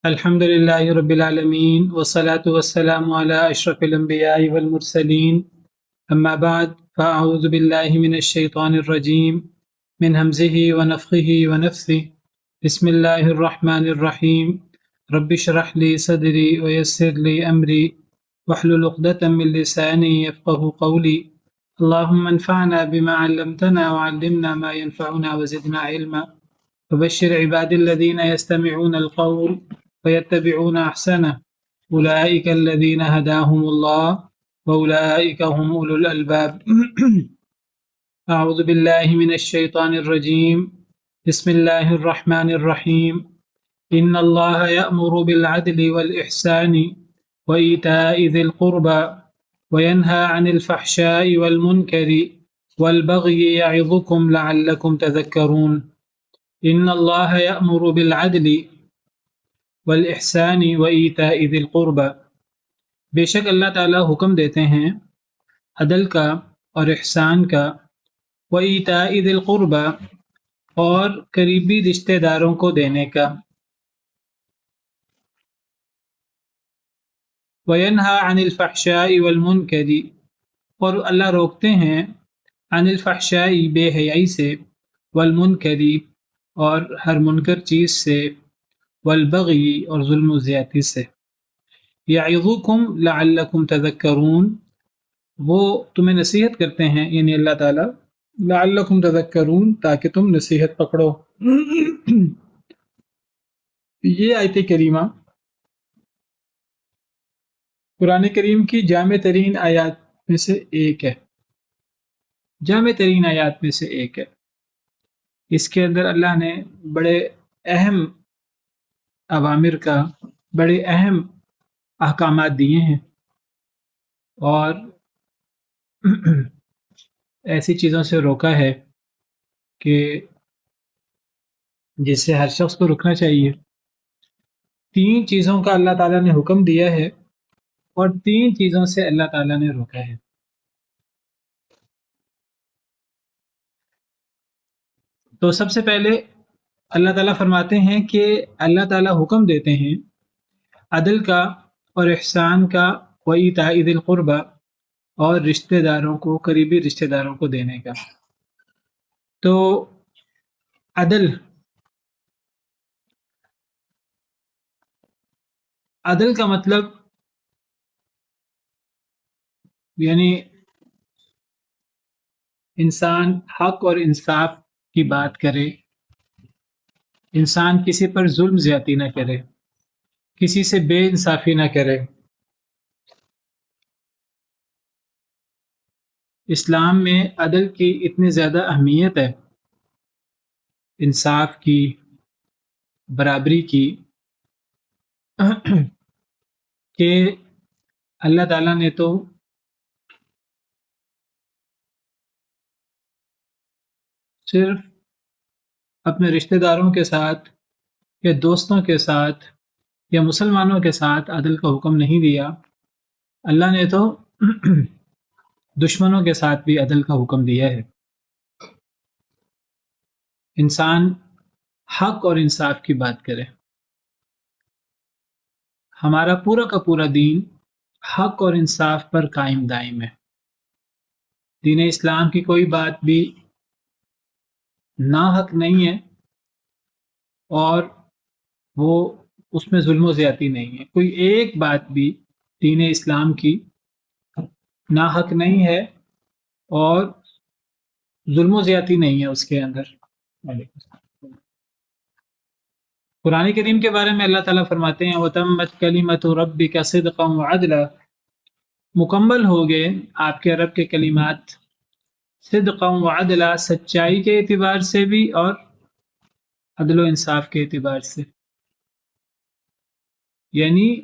الحمد لله رب العالمين والصلاة والسلام على أشرف الأنبياء والمرسلين أما بعد فأعوذ بالله من الشيطان الرجيم من همزه ونفخه ونفثه بسم الله الرحمن الرحيم رب اشرح لي صدري ويسر لي أمري واحلل عقدة من لساني يفقه قولي اللهم انفعنا بما علمتنا وعلمنا ما ينفعنا وزدنا علما وبشر عباد الذين يستمعون القول فيتبعون أحسنه أولئك الذين هداهم الله وأولئك هم أولو الألباب أعوذ بالله من الشيطان الرجيم بسم الله الرحمن الرحيم إن الله يأمر بالعدل والإحسان وإيتاء ذي القربى وينهى عن الفحشاء والمنكر والبغي يعظكم لعلكم تذكرون إن الله يأمر بالعدل والإحسان وإيتاء ذي القربى بے شک اللہ تعالیٰ حکم دیتے ہیں عدل کا اور احسان کا وإيتاء ذي القربى اور قریبی رشتہ داروں کو دینے کا وَيَنْهَى عَنِ الْفَحْشَاءِ وَالْمُنْكَرِ اور اللہ روکتے ہیں عن الفحشاء بے حیائی سے والمنکر اور ہر منکر چیز سے والبغی اور ظلم و زیادتی سے یعظکم لعلکم تذکرون وہ تمہیں نصیحت کرتے ہیں یعنی اللہ تعالیٰ لعلکم تذکرون تاکہ تم نصیحت پکڑو یہ آیت کریمہ قرآن کریم کی جامع ترین آیات میں سے ایک ہے جامع ترین آیات میں سے ایک ہے اس کے اندر اللہ نے بڑے اہم اوامر کا بڑے اہم احکامات دیے ہیں اور ایسی چیزوں سے روکا ہے کہ جس سے ہر شخص کو رکنا چاہیے 3 چیزوں کا اللہ تعالیٰ نے حکم دیا ہے اور 3 چیزوں سے اللہ تعالیٰ نے روکا ہے تو سب سے پہلے اللہ تعالیٰ فرماتے ہیں کہ اللہ تعالیٰ حکم دیتے ہیں عدل کا اور احسان کا وإیتاء ذی القربى اور رشتہ داروں کو قریبی رشتہ داروں کو دینے کا تو عدل کا مطلب یعنی انسان حق اور انصاف کی بات کرے انسان کسی پر ظلم زیادتی نہ کرے کسی سے بے انصافی نہ کرے اسلام میں عدل کی اتنی زیادہ اہمیت ہے انصاف کی برابری کی کہ اللہ تعالیٰ نے تو صرف اپنے رشتہ داروں کے ساتھ یا دوستوں کے ساتھ یا مسلمانوں کے ساتھ عدل کا حکم نہیں دیا اللہ نے تو دشمنوں کے ساتھ بھی عدل کا حکم دیا ہے انسان حق اور انصاف کی بات کرے ہمارا پورا کا پورا دین حق اور انصاف پر قائم دائم ہے دین اسلام کی کوئی بات بھی ناحق نہیں ہے اور وہ اس میں ظلم و زیادتی نہیں ہے کوئی ایک بات بھی دین اسلام کی ناحق نہیں ہے اور ظلم و زیادتی نہیں ہے اس کے اندر قرآن کریم کے بارے میں اللہ تعالیٰ فرماتے ہیں وَتَمَّتْ كَلِمَةُ رَبِّكَ صِدْقًا وَعَدْلًا مکمل ہو گئے آپ کے رب کے کلمات صدقاً وعدلا سچائی کے اعتبار سے بھی اور عدل و انصاف کے اعتبار سے یعنی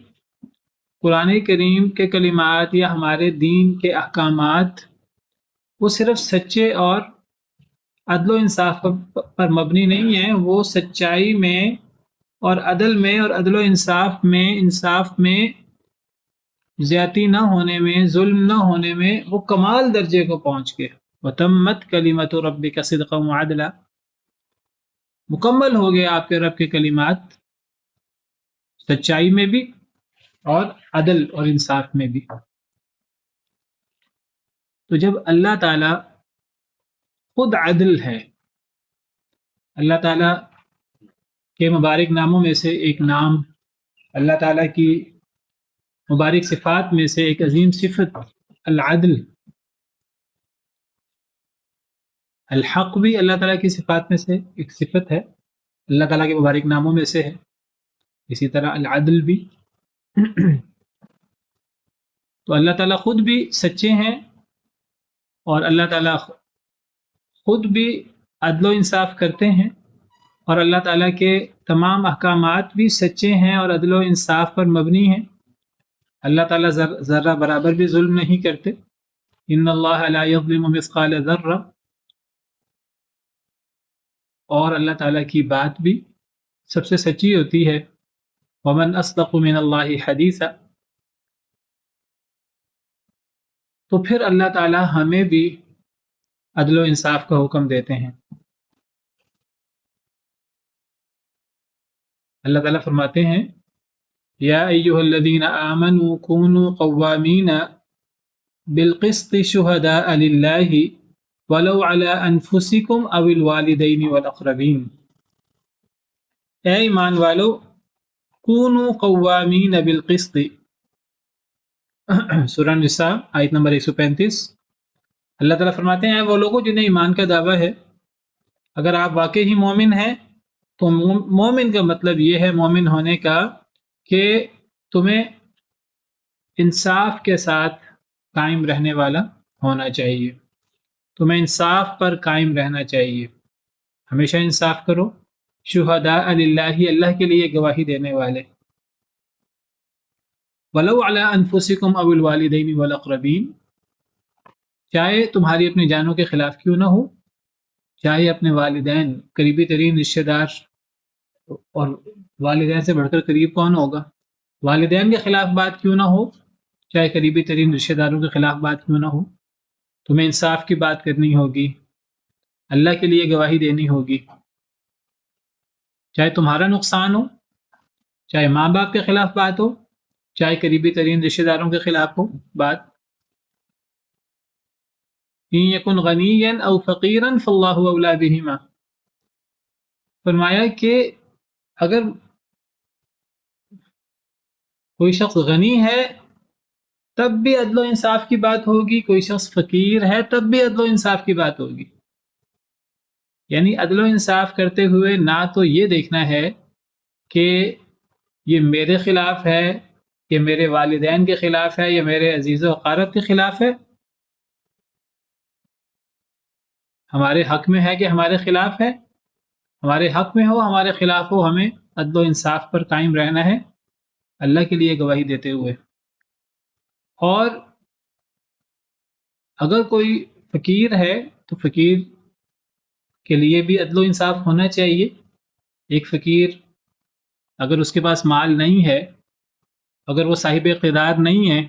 قرآن کریم کے کلمات یا ہمارے دین کے احکامات وہ صرف سچے اور عدل و انصاف پر مبنی نہیں ہیں وہ سچائی میں اور عدل میں اور عدل و انصاف میں زیادتی نہ ہونے میں ظلم نہ ہونے میں وہ کمال درجے کو پہنچ گئے وَتَمَّتْ كَلِمَةُ رَبِّكَ صِدْقًا وَعَدْلًا مکمل ہو گئے آپ کے رب کے کلمات سچائی میں بھی اور عدل اور انصاف میں بھی۔ تو جب اللہ تعالی خود عدل ہے، اللہ تعالی کے مبارک ناموں میں سے ایک نام، اللہ تعالی کی مبارک صفات میں سے ایک عظیم صفت العدل، الحق بھی اللہ تعالیٰ کی صفات میں سے ایک صفت ہے، اللہ تعالیٰ کے مبارک ناموں میں سے ہے، اسی طرح العدل بھی۔ تو اللہ تعالیٰ خود بھی سچے ہیں، اور اللہ تعالیٰ خود بھی عدل و انصاف کرتے ہیں، اور اللہ تعالیٰ کے تمام احکامات بھی سچے ہیں اور عدل و انصاف پر مبنی ہیں۔ اللہ تعالیٰ ذرہ برابر بھی ظلم نہیں کرتے، ان اللہ لا یظلم مثقال ذرہ، اور اللہ تعالیٰ کی بات بھی سب سے سچی ہوتی ہے۔ ومن اصدق من اللہ حدیثا، تو پھر اللہ تعالیٰ ہمیں بھی عدل و انصاف کا حکم دیتے ہیں۔ اللہ تعالیٰ فرماتے ہیں یا ایھا الذین آمنوا کونوا قوامین بالقسط شہداء للہ ولو علی انفسکم او الوالدین والاقربین، اے ایمان والو کونوا قوامین بالقسط، سورہ نساء آیت نمبر 135۔ اللہ تعالیٰ فرماتے ہیں اے وہ لوگوں جنہیں ایمان کا دعویٰ ہے، اگر آپ واقعی مومن ہیں تو مومن کا مطلب یہ ہے مومن ہونے کا کہ تمہیں انصاف کے ساتھ قائم رہنے والا ہونا چاہیے، تمہیں انصاف پر قائم رہنا چاہیے، ہمیشہ انصاف کرو، شہداء للہ، اللہ کے لیے گواہی دینے والے، ولو علی انفسکم او الوالدین والاقربین، چاہے تمہاری اپنی جانوں کے خلاف کیوں نہ ہو، چاہے اپنے والدین، قریبی ترین رشتہ دار، اور والدین سے بڑھ کر قریب کون ہوگا، والدین کے خلاف بات کیوں نہ ہو، چاہے قریبی ترین رشتہ داروں کے خلاف بات کیوں نہ ہو، تمہیں انصاف کی بات کرنی ہوگی، اللہ کے لیے گواہی دینی ہوگی، چاہے تمہارا نقصان ہو، چاہے ماں باپ کے خلاف بات ہو، چاہے قریبی ترین رشتہ داروں کے خلاف ہو بات۔ ان یکن غنیا او فقیرا فاللہ اولی بہما، فرمایا کہ اگر کوئی شخص غنی ہے تب بھی عدل و انصاف کی بات ہوگی، کوئی شخص فقیر ہے تب بھی عدل و انصاف کی بات ہوگی۔ یعنی عدل و انصاف کرتے ہوئے نہ تو یہ دیکھنا ہے کہ یہ میرے خلاف ہے، یہ میرے والدین کے خلاف ہے، یا میرے عزیز و اقارب کے خلاف ہے، ہمارے حق میں ہے کہ ہمارے خلاف ہے، ہمارے حق میں ہو ہمارے خلاف ہو، ہمیں عدل و انصاف پر قائم رہنا ہے اللہ کے لیے گواہی دیتے ہوئے۔ اور اگر کوئی فقیر ہے تو فقیر کے لیے بھی عدل و انصاف ہونا چاہیے۔ ایک فقیر اگر اس کے پاس مال نہیں ہے، اگر وہ صاحب اقتدار نہیں ہے،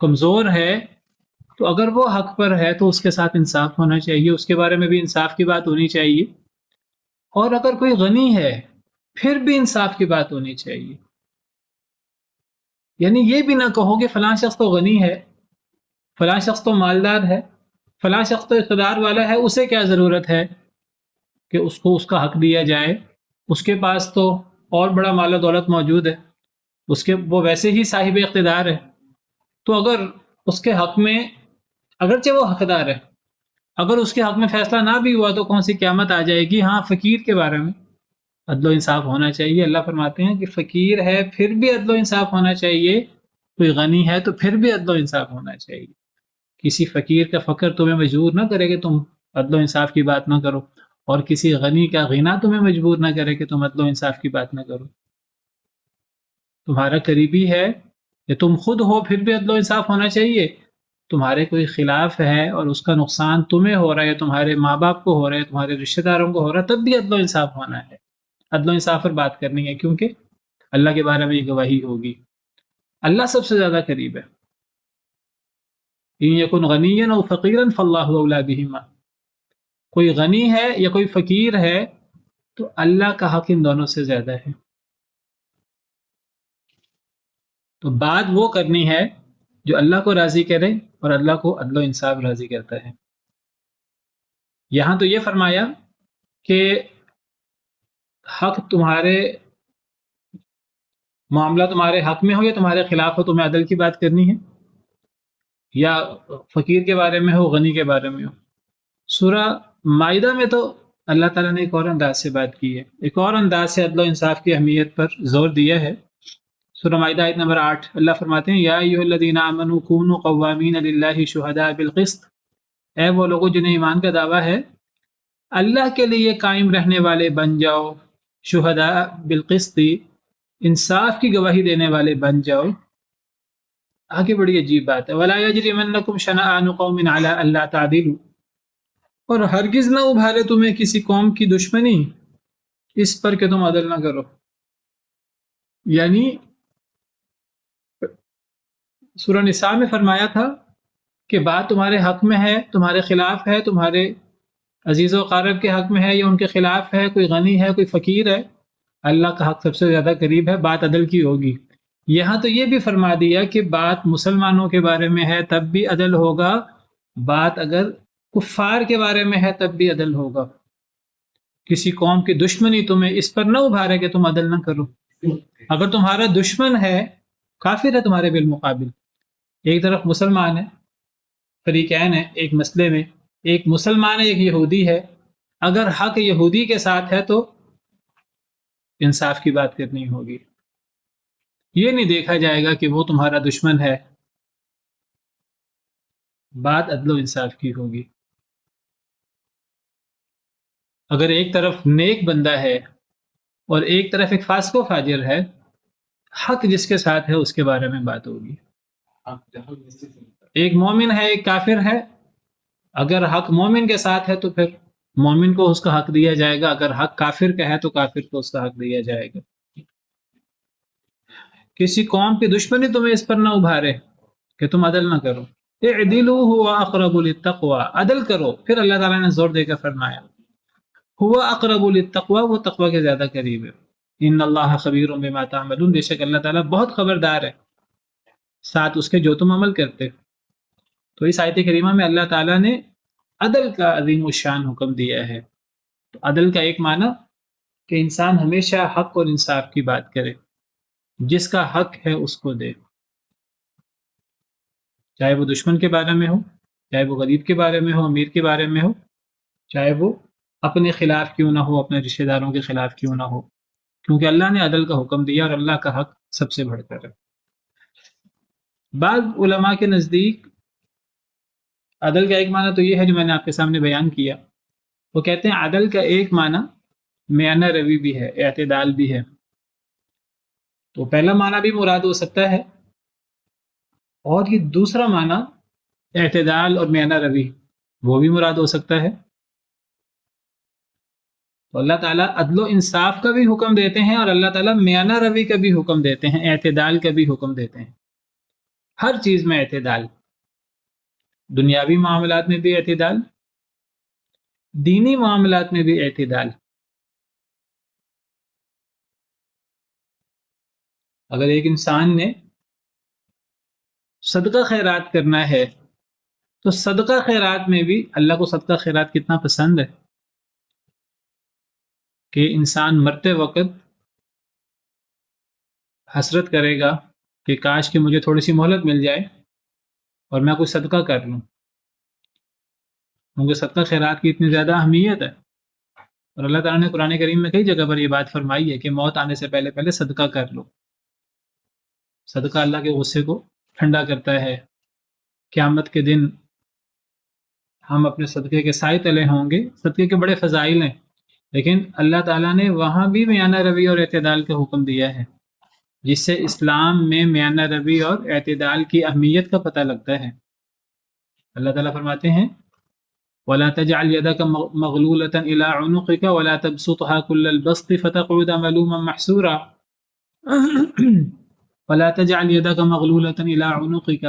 کمزور ہے، تو اگر وہ حق پر ہے تو اس کے ساتھ انصاف ہونا چاہیے، اس کے بارے میں بھی انصاف کی بات ہونی چاہیے۔ اور اگر کوئی غنی ہے پھر بھی انصاف کی بات ہونی چاہیے، یعنی یہ بھی نہ کہو کہ فلاں شخص تو غنی ہے، فلاں شخص تو مالدار ہے، فلاں شخص تو اقتدار والا ہے، اسے کیا ضرورت ہے کہ اس کو اس کا حق دیا جائے، اس کے پاس تو اور بڑا مال و دولت موجود ہے، وہ ویسے ہی صاحب اقتدار ہے۔ تو اگر اس کے حق میں، اگرچہ وہ حقدار ہے، اگر اس کے حق میں فیصلہ نہ بھی ہوا تو کون سی قیامت آ جائے گی۔ ہاں، فقیر کے بارے میں عدل و انصاف ہونا چاہیے۔ اللہ فرماتے ہیں کہ فقیر ہے پھر بھی عدل و انصاف ہونا چاہیے، کوئی غنی ہے تو پھر بھی عدل و انصاف ہونا چاہیے۔ کسی فقیر کا فقر تمہیں مجبور نہ کرے کہ تم عدل و انصاف کی بات نہ کرو، اور کسی غنی کا غنا تمہیں مجبور نہ کرے کہ تم عدل و انصاف کی بات نہ کرو۔ تمہارا قریبی ہے یا تم خود ہو پھر بھی عدل و انصاف ہونا چاہیے، تمہارے کوئی خلاف ہے اور اس کا نقصان تمہیں ہو رہا ہے، تمہارے ماں باپ کو ہو رہا ہے، تمہارے رشتہ داروں کو ہو رہا ہے، تب بھی عدل و انصاف ہونا ہے، عدل و انصاف پر بات کرنی ہے، کیونکہ اللہ کے بارے میں یہ گواہی ہوگی۔ اللہ سب سے زیادہ قریب ہے۔ ان یکن غنیا او فقیرا فاللہ اولی بہما، کوئی غنی ہے یا کوئی فقیر ہے تو اللہ کا حق ان دونوں سے زیادہ ہے۔ تو بات وہ کرنی ہے جو اللہ کو راضی کرے اور اللہ کو عدل و انصاف راضی کرتا ہے. یہاں تو یہ فرمایا کہ حق تمہارے معاملہ تمہارے حق میں ہو یا تمہارے خلاف ہو تمہیں عدل کی بات کرنی ہے، یا فقیر کے بارے میں ہو غنی کے بارے میں ہو. سورہ مائدہ میں تو اللہ تعالیٰ نے ایک اور انداز سے بات کی ہے، ایک اور انداز سے عدل و انصاف کی اہمیت پر زور دیا ہے. سورہ مائدہ آیت نمبر 8 اللہ فرماتے ہیں یا ایھا الذین آمنوا کونوا قوامین للہ شہداء بالقسط، اے وہ لوگوں جنہیں ایمان کا دعویٰ ہے اللہ کے لیے قائم رہنے والے بن جاؤ، شہداء بالقسط انصاف کی گواہی دینے والے بن جاؤ. آگے بڑی عجیب بات ہے ولا یجرمنکم شنآن قوم علی الا تعدلوا، اور ہرگز نہ ابھارے تمہیں کسی قوم کی دشمنی اس پر کہ تم عدل نہ کرو. یعنی سورہ نساء میں فرمایا تھا کہ بات تمہارے حق میں ہے، تمہارے خلاف ہے، تمہارے عزیز و اقارب کے حق میں ہے یا ان کے خلاف ہے، کوئی غنی ہے کوئی فقیر ہے، اللہ کا حق سب سے زیادہ قریب ہے، بات عدل کی ہوگی. یہاں تو یہ بھی فرما دیا کہ بات مسلمانوں کے بارے میں ہے تب بھی عدل ہوگا، بات اگر کفار کے بارے میں ہے تب بھی عدل ہوگا. کسی قوم کی دشمنی تمہیں اس پر نہ ابھارے کہ تم عدل نہ کرو. اگر تمہارا دشمن ہے، کافر ہے تمہارے بالمقابل، ایک طرف مسلمان ہے، فریقین ہے ایک مسئلے میں، ایک مسلمان ہے ایک یہودی ہے، اگر حق یہودی کے ساتھ ہے تو انصاف کی بات کرنی ہوگی. یہ نہیں دیکھا جائے گا کہ وہ تمہارا دشمن ہے، بات عدل و انصاف کی ہوگی. اگر ایک طرف نیک بندہ ہے اور ایک طرف ایک فاسق و فاجر ہے، حق جس کے ساتھ ہے اس کے بارے میں بات ہوگی. ایک مومن ہے ایک کافر ہے، اگر حق مومن کے ساتھ ہے تو پھر مومن کو اس کا حق دیا جائے گا، اگر حق کافر کا ہے تو کافر کو اس کا حق دیا جائے گا. کسی قوم کی دشمنی تمہیں اس پر نہ ابھارے کہ تم عدل نہ کرو. اعدلوا هو اقرب للتقوى، عدل کرو. پھر اللہ تعالیٰ نے زور دے کر فرمایا هو اقرب للتقوى، وہ تقوی کے زیادہ قریب ہے. ان اللہ خبیر بما تعملون، بے شک اللہ تعالیٰ بہت خبردار ہے ساتھ اس کے جو تم عمل کرتے. تو اس آیت کریمہ میں اللہ تعالیٰ نے عدل کا عظیم الشان حکم دیا ہے. تو عدل کا ایک معنی کہ انسان ہمیشہ حق اور انصاف کی بات کرے، جس کا حق ہے اس کو دے، چاہے وہ دشمن کے بارے میں ہو، چاہے وہ غریب کے بارے میں ہو، امیر کے بارے میں ہو، چاہے وہ اپنے خلاف کیوں نہ ہو، اپنے رشتہ داروں کے خلاف کیوں نہ ہو، کیونکہ اللہ نے عدل کا حکم دیا اور اللہ کا حق سب سے بڑھ کر ہے. بعض علماء کے نزدیک عدل کا ایک معنی تو یہ ہے جو میں نے آپ کے سامنے بیان کیا. وہ کہتے ہیں عدل کا ایک معنی میانہ روی بھی ہے، اعتدال بھی ہے. تو پہلا معنی بھی مراد ہو سکتا ہے، اور یہ دوسرا معنی اعتدال اور میانہ روی وہ بھی مراد ہو سکتا ہے. تو اللہ تعالیٰ عدل و انصاف کا بھی حکم دیتے ہیں اور اللہ تعالیٰ میانہ روی کا بھی حکم دیتے ہیں، اعتدال کا بھی حکم دیتے ہیں. ہر چیز میں اعتدال، دنیاوی معاملات میں بھی اعتدال، دینی معاملات میں بھی اعتدال. اگر ایک انسان نے صدقہ خیرات کرنا ہے تو صدقہ خیرات میں بھی اللہ کو صدقہ خیرات کتنا پسند ہے کہ انسان مرتے وقت حسرت کرے گا کہ کاش کہ مجھے تھوڑی سی مہلت مل جائے اور میں کوئی صدقہ کر لوں، کیونکہ صدقہ خیرات کی اتنی زیادہ اہمیت ہے. اور اللہ تعالیٰ نے قرآن کریم میں کئی جگہ پر یہ بات فرمائی ہے کہ موت آنے سے پہلے پہلے صدقہ کر لو. صدقہ اللہ کے غصے کو ٹھنڈا کرتا ہے. قیامت کے دن ہم اپنے صدقے کے سائے تلے ہوں گے. صدقے کے بڑے فضائل ہیں، لیکن اللہ تعالیٰ نے وہاں بھی میانہ روی اور اعتدال کا حکم دیا ہے، جس سے اسلام میں میانہ روی اور اعتدال کی اہمیت کا پتہ لگتا ہے. اللہ تعالیٰ فرماتے ہیں وَلَا تَجْعَلْ يَدَكَ مَغْلُولَةً إِلَىٰ عُنُقِكَ وَلَا تَبْسُطْهَا كُلَّ الْبَسْطِ فَتَقْعُدَ مَلُومًا مَحْسُورًا. وَلَا تَجْعَلْ يَدَكَ مَغْلُولَةً إِلَىٰ عُنُقِكَ،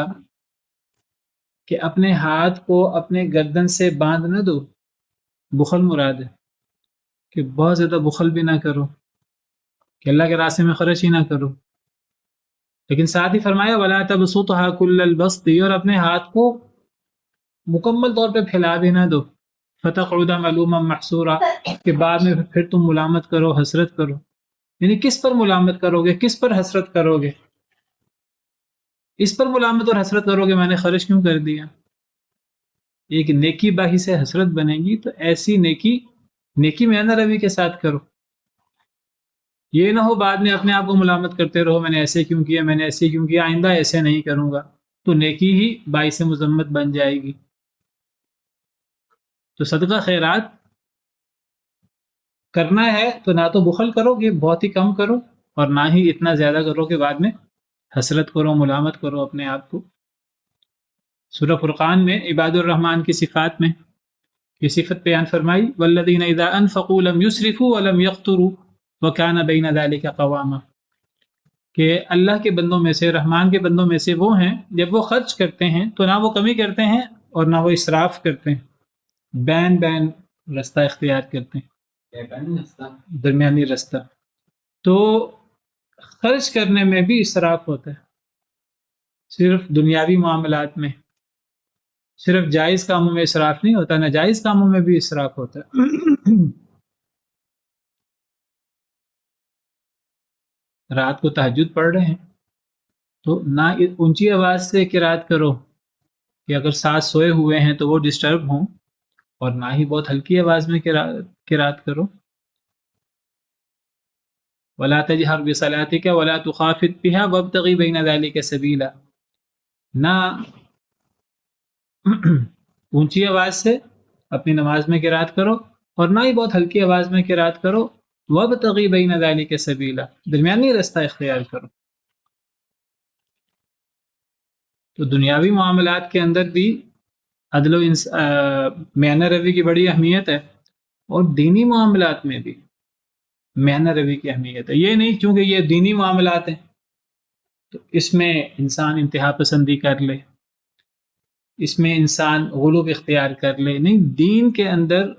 کہ اپنے ہاتھ کو اپنے گردن سے باندھ نہ دو. بخل مراد ہے کہ بہت زیادہ بخل بھی نہ کرو، کہ اللہ کے راستے میں خرچ ہی نہ کرو. لیکن ساتھ ہی فرمایا وَلَا تَبْسُطْهَا كُلَّ الْبَسْطِ، اور اپنے ہاتھ کو مکمل طور پہ پھیلا بھی نہ دو، فَتَقْعُدَ مَلُومًا مَحْسُورًا، کہ بعد میں پھر تم ملامت کرو، حسرت کرو. یعنی کس پر ملامت کرو گے، کس پر حسرت کرو گے؟ اس پر ملامت اور حسرت کرو گے میں نے خرچ کیوں کر دیا. ایک نیکی باہی سے حسرت بنے گی تو ایسی نیکی میانہ روی کے ساتھ کرو. یہ نہ ہو بعد میں اپنے آپ کو ملامت کرتے رہو، میں نے ایسے کیوں کیا، میں نے ایسے کیوں کیا، آئندہ ایسے نہیں کروں گا، تو نیکی ہی باعث مذمت بن جائے گی. تو صدقہ خیرات کرنا ہے تو نہ تو بخل کرو کہ بہت ہی کم کرو، اور نہ ہی اتنا زیادہ کرو کہ بعد میں حسرت کرو، ملامت کرو اپنے آپ کو. سورہ فرقان میں عباد الرحمن کی صفات میں یہ صفت بیان فرمائی والذین اذا انفقوا لم يسرفوا ولم يقتروا وكان بین ذلک قواما، کہ اللہ کے بندوں میں سے، رحمان کے بندوں میں سے وہ ہیں جب وہ خرچ کرتے ہیں تو نہ وہ کمی کرتے ہیں اور نہ وہ اسراف کرتے ہیں، بین رستہ اختیار کرتے ہیں، درمیانی رستہ. تو خرچ کرنے میں بھی اسراف ہوتا ہے، صرف دنیاوی معاملات میں، صرف جائز کاموں میں اسراف نہیں ہوتا، ناجائز کاموں میں بھی اسراف ہوتا ہے. رات کو تہجد پڑھ رہے ہیں تو نہ اونچی آواز سے قرات کرو کہ اگر ساتھ سوئے ہوئے ہیں تو وہ ڈسٹرب ہوں، اور نہ ہی بہت ہلکی آواز میں قرات کرو. وَلَا تَجْهَرْ بِصَلَاتِكَ وَلَا تُخَافِتْ بِهَا وَابْتَغِ بَيْنَ ذَلِكَ سَبِيلًا، نہ اونچی آواز سے اپنی نماز میں قرات کرو اور نہ ہی بہت ہلکی آواز میں قرات کرو. وَابْتَغِ بَيْنَ ذَلِكَ سَبِيلًا، درمیانی رستہ اختیار کرو. تو دنیاوی معاملات کے اندر بھی عدل و میانہ روی کی بڑی اہمیت ہے، اور دینی معاملات میں بھی میانہ روی کی اہمیت ہے. یہ نہیں چونکہ یہ دینی معاملات ہیں تو اس میں انسان انتہا پسندی کر لے، اس میں انسان غلو اختیار کر لے. نہیں، دین کے اندر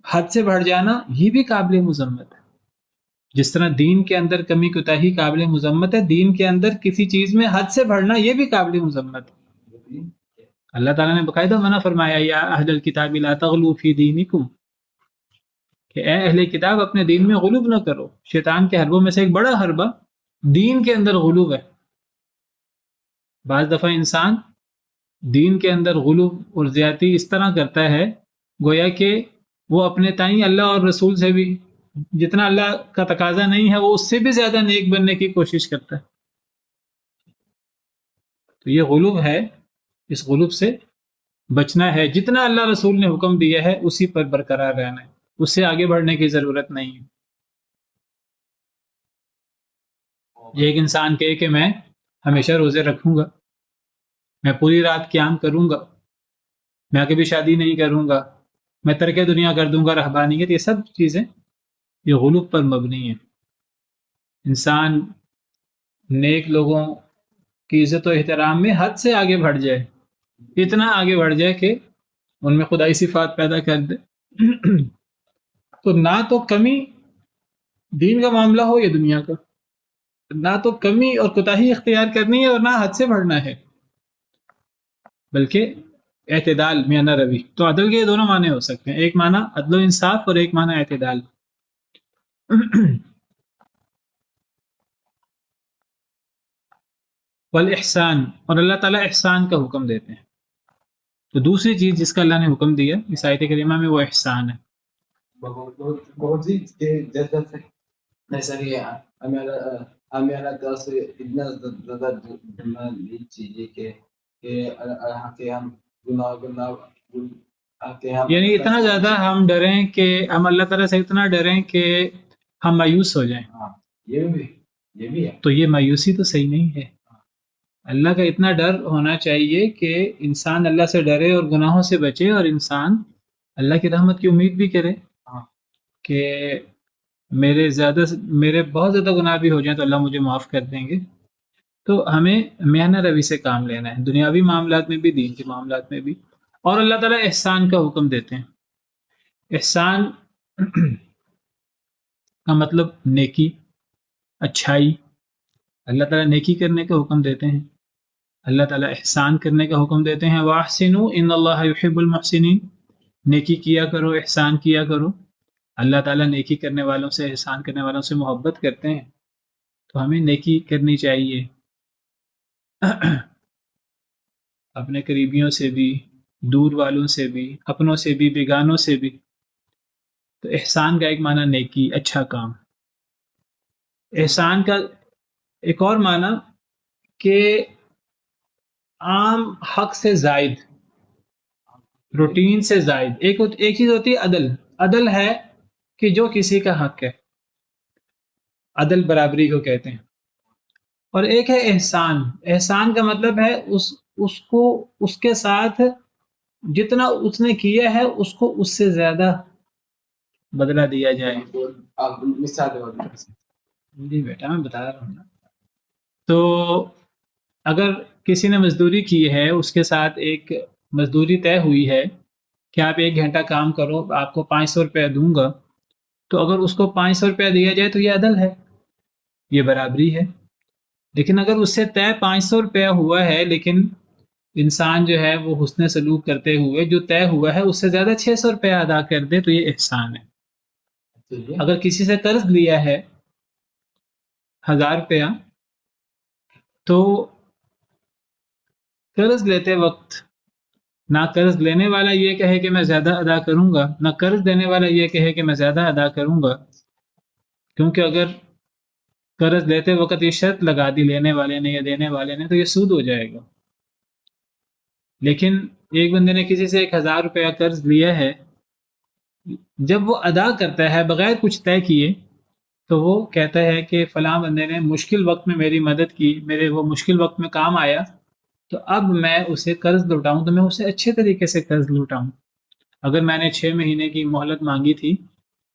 حد سے بڑھ جانا یہ بھی قابل مذمت ہے. جس طرح دین کے اندر کمی کوتاہی قابل مذمت ہے، دین کے اندر کسی چیز میں حد سے بڑھنا یہ بھی قابل مذمت ہے. اللہ تعالیٰ نے باقاعدہ منع فرمایا یا اہل الکتاب لا تغلوا فی دینکم، کہ اے اہل کتاب اپنے دین میں غلو نہ کرو. شیطان کے حربوں میں سے ایک بڑا حربہ دین کے اندر غلو ہے. بعض دفعہ انسان دین کے اندر غلو اور زیادتی اس طرح کرتا ہے گویا کہ وہ اپنے تئیں اللہ اور رسول سے بھی جتنا اللہ کا تقاضا نہیں ہے وہ اس سے بھی زیادہ نیک بننے کی کوشش کرتا ہے. تو یہ غلو ہے، اس غلو سے بچنا ہے. جتنا اللہ رسول نے حکم دیا ہے اسی پر برقرار رہنا ہے، اس سے آگے بڑھنے کی ضرورت نہیں ہے. ایک انسان کہے کہ میں ہمیشہ روزے رکھوں گا، میں پوری رات قیام کروں گا، میں کبھی شادی نہیں کروں گا، میں ترک دنیا کر دوں گا، رہبانیت، یہ سب چیزیں یہ غلو پر مبنی ہیں. انسان نیک لوگوں کی عزت و احترام میں حد سے آگے بڑھ جائے، اتنا آگے بڑھ جائے کہ ان میں خدائی صفات پیدا کر دے. تو نہ تو کمی دین کا معاملہ ہو یا دنیا کا، نہ تو کمی اور کوتاہی اختیار کرنی ہے اور نہ حد سے بڑھنا ہے، بلکہ اعتدال، میانہ روی. تو عدل کے دونوں معنی ہو سکتے ہیں، ایک معنی عدل و انصاف اور ایک معنی اعتدال. والاحسان، اور اللہ تعالیٰ احسان کا حکم دیتے ہیں. تو دوسری چیز جس کا اللہ نے حکم دیا اس آیت کریمہ میں وہ احسان ہے. ہمیں اللہ تعالیٰ سے اتنا زیادہ ڈرنا نہیں چاہیے کہ ہم یعنی اتنا زیادہ ہم ڈریں کہ ہم اللہ تعالیٰ سے اتنا ڈریں کہ ہم مایوس ہو جائیں. یہ بھی ہے. تو یہ مایوسی تو صحیح نہیں ہے. اللہ کا اتنا ڈر ہونا چاہیے کہ انسان اللہ سے ڈرے اور گناہوں سے بچے، اور انسان اللہ کی رحمت کی امید بھی کرے کہ میرے بہت زیادہ گناہ بھی ہو جائیں تو اللہ مجھے معاف کر دیں گے. تو ہمیں میانہ روی سے کام لینا ہے، دنیاوی معاملات میں بھی، دین کے معاملات میں بھی. اور اللہ تعالیٰ احسان کا حکم دیتے ہیں. احسان کا مطلب نیکی، اچھائی، اللہ تعالیٰ نیکی کرنے کا حکم دیتے ہیں، اللہ تعالیٰ احسان کرنے کا حکم دیتے ہیں، وَأَحْسِنُوا إِنَّ اللَّهَ يُحِبُّ الْمُحْسِنِينَ، نیکی کیا کرو، احسان کیا کرو۔ اللہ تعالیٰ نیکی کرنے والوں سے، احسان کرنے والوں سے محبت کرتے ہیں، تو ہمیں نیکی کرنی چاہیے اپنے قریبیوں سے بھی، دور والوں سے بھی، اپنوں سے بھی، بیگانوں سے بھی۔ تو احسان کا ایک معنی نیکی، اچھا کام۔ احسان کا ایک اور معنی کہ عام حق سے زائد، روٹین سے زائد۔ ایک چیز ہوتی ہے عدل، عدل ہے کہ جو کسی کا حق ہے، عدل برابری کو کہتے ہیں۔ اور ایک ہے احسان، احسان کا مطلب ہے اس کو اس کے ساتھ جتنا اس نے کیا ہے اس کو اس سے زیادہ بدلہ دیا جائے۔ جی بیٹا میں بتا رہا ہوں نا۔ تو اگر کسی نے مزدوری کی ہے، اس کے ساتھ ایک مزدوری طے ہوئی ہے کہ آپ 1 گھنٹہ کام کرو، آپ کو 500 روپیہ دوں گا، تو اگر اس کو 500 روپیہ دیا جائے تو یہ عدل ہے، یہ برابری ہے۔ لیکن اگر اس سے طے 500 روپیہ ہوا ہے، لیکن انسان جو ہے وہ حسن سلوک کرتے ہوئے جو طے ہوا ہے اس سے زیادہ 600 روپیہ ادا کر دے، تو یہ احسان ہے۔ اگر کسی سے قرض لیا ہے 1000 روپیہ، تو قرض لیتے وقت نہ قرض لینے والا یہ کہے کہ میں زیادہ ادا کروں گا، نہ قرض دینے والا یہ کہے کہ میں زیادہ ادا کروں گا، کیونکہ اگر قرض لیتے وقت یہ شرط لگا دی لینے والے نے یا دینے والے نے تو یہ سود ہو جائے گا۔ لیکن ایک بندے نے کسی سے 1000 روپیہ قرض لیا ہے، جب وہ ادا کرتا ہے بغیر کچھ طے کیے تو وہ کہتا ہے کہ فلاں بندے نے مشکل وقت میں میری مدد کی، میرے وہ مشکل وقت میں کام آیا، تو اب میں اسے قرض لوٹاؤں تو میں اسے اچھے طریقے سے قرض لوٹاؤں۔ اگر میں نے 6 مہینے کی مہلت مانگی تھی،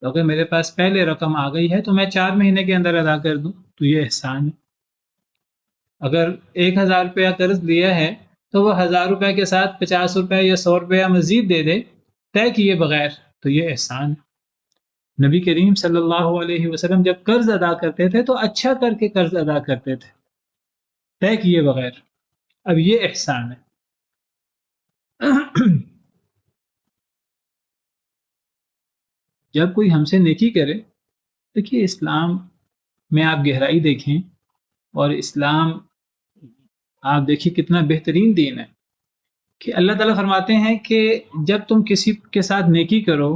تو اگر میرے پاس پہلے رقم آ گئی ہے تو میں 4 مہینے کے اندر ادا کر دوں، تو یہ احسان ہے۔ اگر 1000 روپیہ قرض لیا ہے تو وہ 1000 روپے کے ساتھ 50 روپے یا 100 روپیہ مزید دے دے طے کیے بغیر، تو یہ احسان ہے۔ نبی کریم صلی اللہ علیہ وسلم جب قرض ادا کرتے تھے تو اچھا کر کے قرض ادا کرتے تھے، طے کیے بغیر۔ اب یہ احسان ہے۔ جب کوئی ہم سے نیکی کرے، دیکھیے اسلام میں آپ گہرائی دیکھیں، اور اسلام آپ دیکھیے کتنا بہترین دین ہے کہ اللہ تعالیٰ فرماتے ہیں کہ جب تم کسی کے ساتھ نیکی کرو،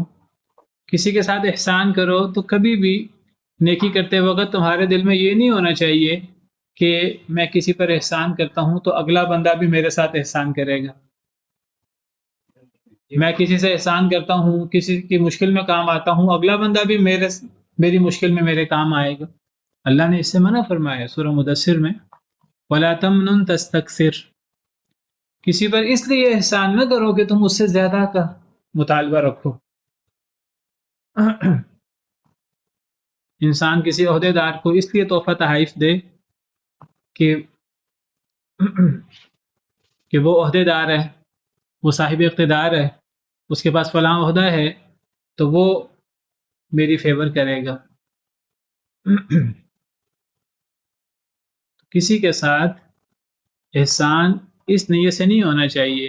کسی کے ساتھ احسان کرو، تو کبھی بھی نیکی کرتے وقت تمہارے دل میں یہ نہیں ہونا چاہیے کہ میں کسی پر احسان کرتا ہوں تو اگلا بندہ بھی میرے ساتھ احسان کرے گا۔ میں کسی سے احسان کرتا ہوں، کسی کی مشکل میں کام آتا ہوں، اگلا بندہ بھی میری مشکل میں میرے کام آئے گا۔ اللہ نے اس سے منع فرمایا سورہ مدثر میں، وَلَا تَمْنُن تَسْتَكْثِرْ، کسی پر اس لیے احسان نہ کرو کہ تم اس سے زیادہ کا مطالبہ رکھو۔ انسان کسی عہدے دار کو اس لیے تحفہ تحائف دے کہ وہ عہدے دار ہے، وہ صاحب اقتدار ہے، اس کے پاس فلاں عہدہ ہے تو وہ میری فیور کرے گا۔ کسی کے ساتھ احسان اس نیت سے نہیں ہونا چاہیے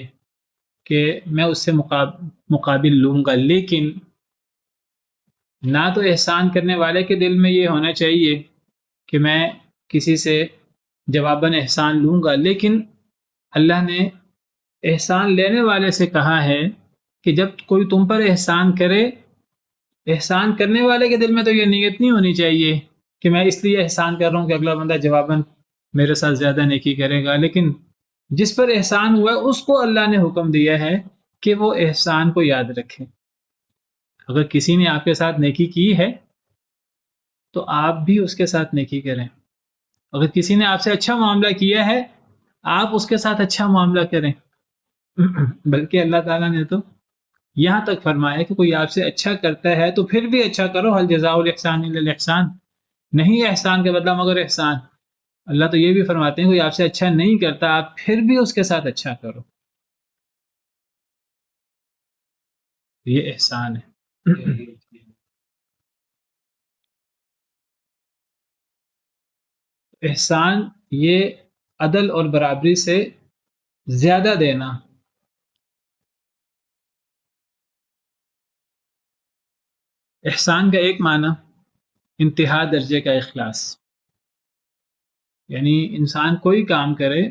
کہ میں اس سے مقابل لوں گا، لیکن نہ تو احسان کرنے والے کے دل میں یہ ہونا چاہیے کہ میں کسی سے جواباً احسان لوں گا، لیکن اللہ نے احسان لینے والے سے کہا ہے کہ جب کوئی تم پر احسان کرے، احسان کرنے والے کے دل میں تو یہ نیت نہیں ہونی چاہیے کہ میں اس لیے احسان کر رہا ہوں کہ اگلا بندہ جواباً میرے ساتھ زیادہ نیکی کرے گا، لیکن جس پر احسان ہوا ہے اس کو اللہ نے حکم دیا ہے کہ وہ احسان کو یاد رکھے۔ اگر کسی نے آپ کے ساتھ نیکی کی ہے تو آپ بھی اس کے ساتھ نیکی کریں۔ اگر کسی نے آپ سے اچھا معاملہ کیا ہے، آپ اس کے ساتھ اچھا معاملہ کریں۔ بلکہ اللہ تعالیٰ نے تو یہاں تک فرمایا کہ کوئی آپ سے اچھا کرتا ہے تو پھر بھی اچھا کرو، هل جزاء الاحسان الا الاحسان، نہیں احسان کا بدلہ مگر احسان۔ اللہ تو یہ بھی فرماتے ہیں کوئی آپ سے اچھا نہیں کرتا، آپ پھر بھی اس کے ساتھ اچھا کرو، یہ احسان ہے۔ احسان یہ عدل اور برابری سے زیادہ دینا. احسان کا ایک معنی انتہا درجے کا اخلاص، یعنی انسان کوئی کام کرے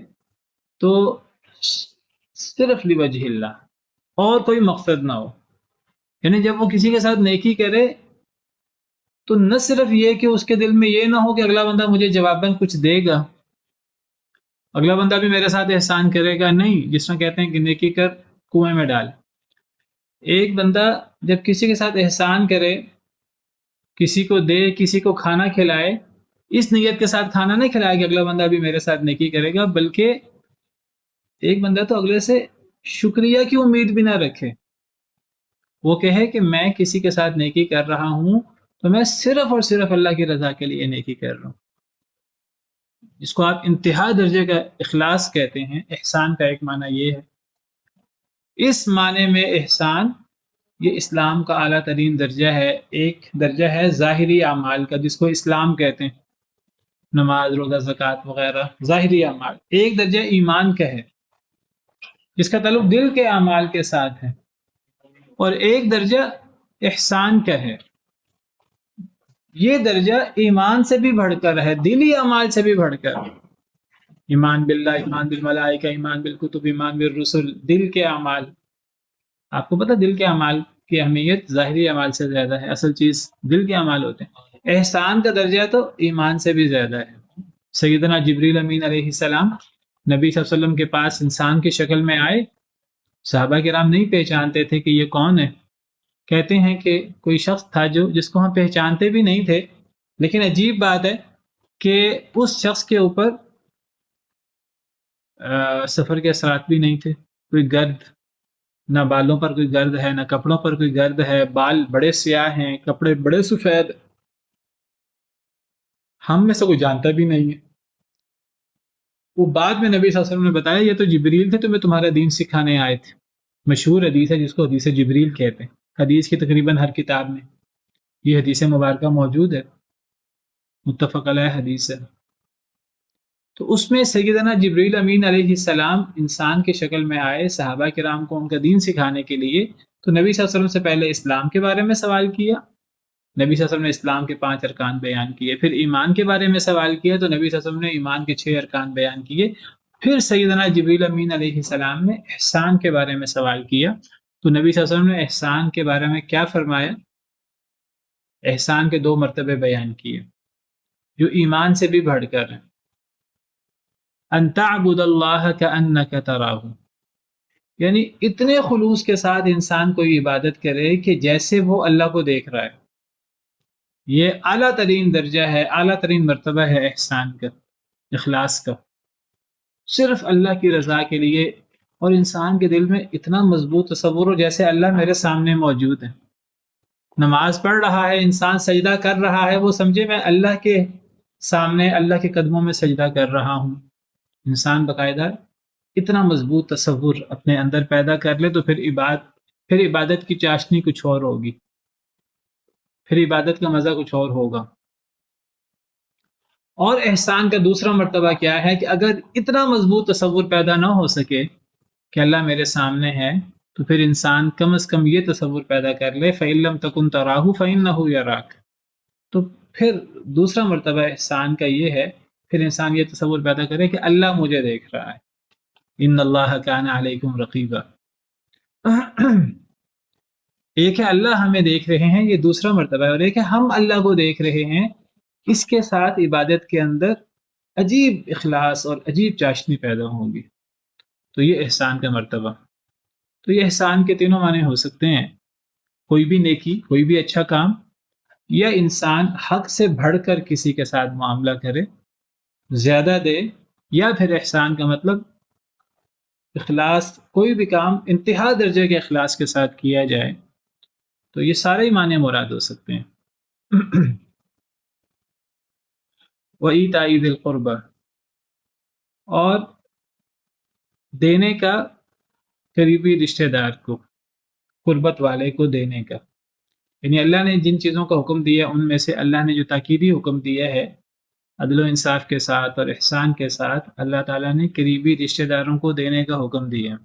تو صرف لوجہ اللہ، اور کوئی مقصد نہ ہو. یعنی جب وہ کسی کے ساتھ نیکی کرے تو نہ صرف یہ کہ اس کے دل میں یہ نہ ہو کہ اگلا بندہ مجھے جواباً کچھ دے گا، اگلا بندہ بھی میرے ساتھ احسان کرے گا. نہیں، جس طرح کہتے ہیں کہ نیکی کر کنویں میں ڈال. ایک بندہ جب کسی کے ساتھ احسان کرے، کسی کو دے، کسی کو کھانا کھلائے، اس نیت کے ساتھ کھانا نہیں کھلائے کہ اگلا بندہ بھی میرے ساتھ نیکی کرے گا، بلکہ ایک بندہ تو اگلے سے شکریہ کی امید بھی نہ رکھے. وہ کہے کہ میں کسی کے ساتھ نیکی کر رہا ہوں تو میں صرف اور صرف اللہ کی رضا کے لیے نیکی کر رہا ہوں. جس کو آپ انتہا درجے کا اخلاص کہتے ہیں. احسان کا ایک معنی یہ ہے. اس معنی میں احسان یہ اسلام کا اعلیٰ ترین درجہ ہے. ایک درجہ ہے ظاہری اعمال کا جس کو اسلام کہتے ہیں، نماز، روزہ، زکوٰۃ وغیرہ ظاہری اعمال. ایک درجہ ایمان کا ہے جس کا تعلق دل کے اعمال کے ساتھ ہے، اور ایک درجہ احسان کا ہے. یہ درجہ ایمان سے بھی بڑھ کر ہے، دلی اعمال سے بھی بڑھ کر. ایمان باللہ، ایمان بالملائکہ، ایمان بالکتب، ایمان بالرسل، دل کے اعمال. آپ کو پتہ دل کے اعمال کی اہمیت ظاہری اعمال سے زیادہ ہے. اصل چیز دل کے اعمال ہوتے ہیں. احسان کا درجہ تو ایمان سے بھی زیادہ ہے. سیدنا جبریل امین علیہ السلام نبی صلی اللہ علیہ وسلم کے پاس انسان کی شکل میں آئے. صحابہ کرام نہیں پہچانتے تھے کہ یہ کون ہے. کہتے ہیں کہ کوئی شخص تھا جس کو ہم پہچانتے بھی نہیں تھے، لیکن عجیب بات ہے کہ اس شخص کے اوپر سفر کے اثرات بھی نہیں تھے. کوئی گرد، نہ بالوں پر کوئی گرد ہے، نہ کپڑوں پر کوئی گرد ہے. بال بڑے سیاہ ہیں، کپڑے بڑے سفید. ہم میں سے کوئی جانتا بھی نہیں ہے. وہ بعد میں نبی صلی اللہ علیہ وسلم نے بتایا یہ تو جبریل تھے، تمہیں تمہارا دین سکھانے آئے تھے. مشہور حدیث ہے جس کو حدیث جبریل کہتے ہیں. حدیث کی تقریباً ہر کتاب میں یہ حدیث مبارکہ موجود ہے، متفق علیہ حدیث ہے. تو اس میں سیدنا جبریل امین علیہ السلام انسان کی شکل میں آئے صحابہ کرام کو ان کا دین سکھانے کے لیے. تو نبی صلی اللہ علیہ وسلم سے پہلے اسلام کے بارے میں سوال کیا. نبی صلی اللہ علیہ وسلم نے اسلام کے 5 ارکان بیان کیے. پھر ایمان کے بارے میں سوال کیا تو نبی صلی اللہ علیہ وسلم نے ایمان کے 6 ارکان بیان کیے. پھر سیدنا جبریل امین علیہ السلام نے احسان کے بارے میں سوال کیا تو نبی صلی اللہ علیہ وسلم نے احسان کے بارے میں کیا فرمایا؟ احسان کے 2 مرتبے بیان کیے جو ایمان سے بھی بڑھ کر ہیں. ان تعبد اللہ کأنک تراہ، یعنی اتنے خلوص کے ساتھ انسان کوئی عبادت کرے کہ جیسے وہ اللہ کو دیکھ رہا ہے. یہ اعلیٰ ترین درجہ ہے، اعلیٰ ترین مرتبہ ہے احسان کا، اخلاص کا. صرف اللہ کی رضا کے لیے، اور انسان کے دل میں اتنا مضبوط تصور ہو جیسے اللہ میرے سامنے موجود ہے. نماز پڑھ رہا ہے انسان، سجدہ کر رہا ہے، وہ سمجھے میں اللہ کے سامنے اللہ کے قدموں میں سجدہ کر رہا ہوں. انسان باقاعدہ اتنا مضبوط تصور اپنے اندر پیدا کر لے تو پھر عبادت کی چاشنی کچھ اور ہوگی، پھر عبادت کا مزہ کچھ اور ہوگا. اور احسان کا دوسرا مرتبہ کیا ہے کہ اگر اتنا مضبوط تصور پیدا نہ ہو سکے کہ اللہ میرے سامنے ہے تو پھر انسان کم از کم یہ تصور پیدا کر لے فَإِن لَمْ تَكُنْ تَرَاهُ فَإِنَّهُ يَرَاكَ. تو پھر دوسرا مرتبہ احسان کا یہ ہے، پھر انسان یہ تصور پیدا کرے کہ اللہ مجھے دیکھ رہا ہے. ان اللہ کان علیکم رقیبا. ایک ہے اللہ ہمیں دیکھ رہے ہیں، یہ دوسرا مرتبہ ہے، اور ایک ہے ہم اللہ کو دیکھ رہے ہیں. اس کے ساتھ عبادت کے اندر عجیب اخلاص اور عجیب چاشنی پیدا ہوگی. تو یہ احسان کا مرتبہ. تو یہ احسان کے تینوں معنی ہو سکتے ہیں، کوئی بھی نیکی، کوئی بھی اچھا کام، یا انسان حق سے بڑھ کر کسی کے ساتھ معاملہ کرے، زیادہ دے، یا پھر احسان کا مطلب اخلاص، کوئی بھی کام انتہا درجے کے اخلاص کے ساتھ کیا جائے. تو یہ سارے معنی مراد ہو سکتے ہیں. وَإِيتَاءِ ذِي الْقُرْبَى، اور دینے کا قریبی رشتہ دار کو، قربت والے کو دینے کا. یعنی اللہ نے جن چیزوں کا حکم دیا ان میں سے اللہ نے جو تاکیدی حکم دیا ہے عدل و انصاف کے ساتھ اور احسان کے ساتھ اللہ تعالیٰ نے قریبی رشتہ داروں کو دینے کا حکم دیا.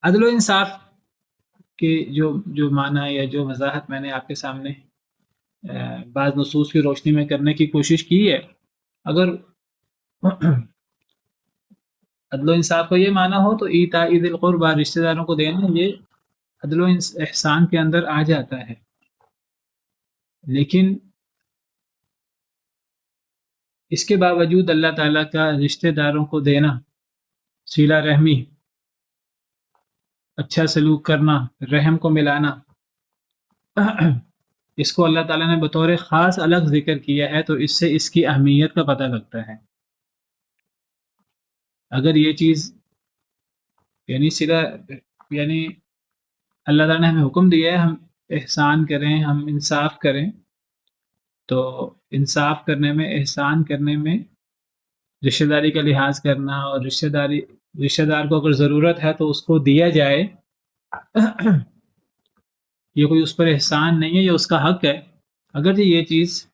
عدل و انصاف کے جو معنی یا جو وضاحت میں نے آپ کے سامنے بعض نصوص کی روشنی میں کرنے کی کوشش کی ہے. اگر عدل و انصاف کا یہ معنی ہو تو ایتاء ذی القربی رشتہ داروں کو دینا یہ عدل و احسان کے اندر آ جاتا ہے. لیکن اس کے باوجود اللہ تعالیٰ کا رشتہ داروں کو دینا، صلہ رحمی، اچھا سلوک کرنا، رحم کو ملانا، اس کو اللہ تعالیٰ نے بطور خاص الگ ذکر کیا ہے، تو اس سے اس کی اہمیت کا پتہ لگتا ہے. اگر یہ چیز یعنی اللہ تعالیٰ نے ہمیں حکم دیا ہے ہم احسان کریں، ہم انصاف کریں، تو انصاف کرنے میں، احسان کرنے میں رشتہ داری کا لحاظ کرنا، اور رشتہ دار کو اگر ضرورت ہے تو اس کو دیا جائے، یہ کوئی اس پر احسان نہیں ہے، یہ اس کا حق ہے. اگر یہ چیز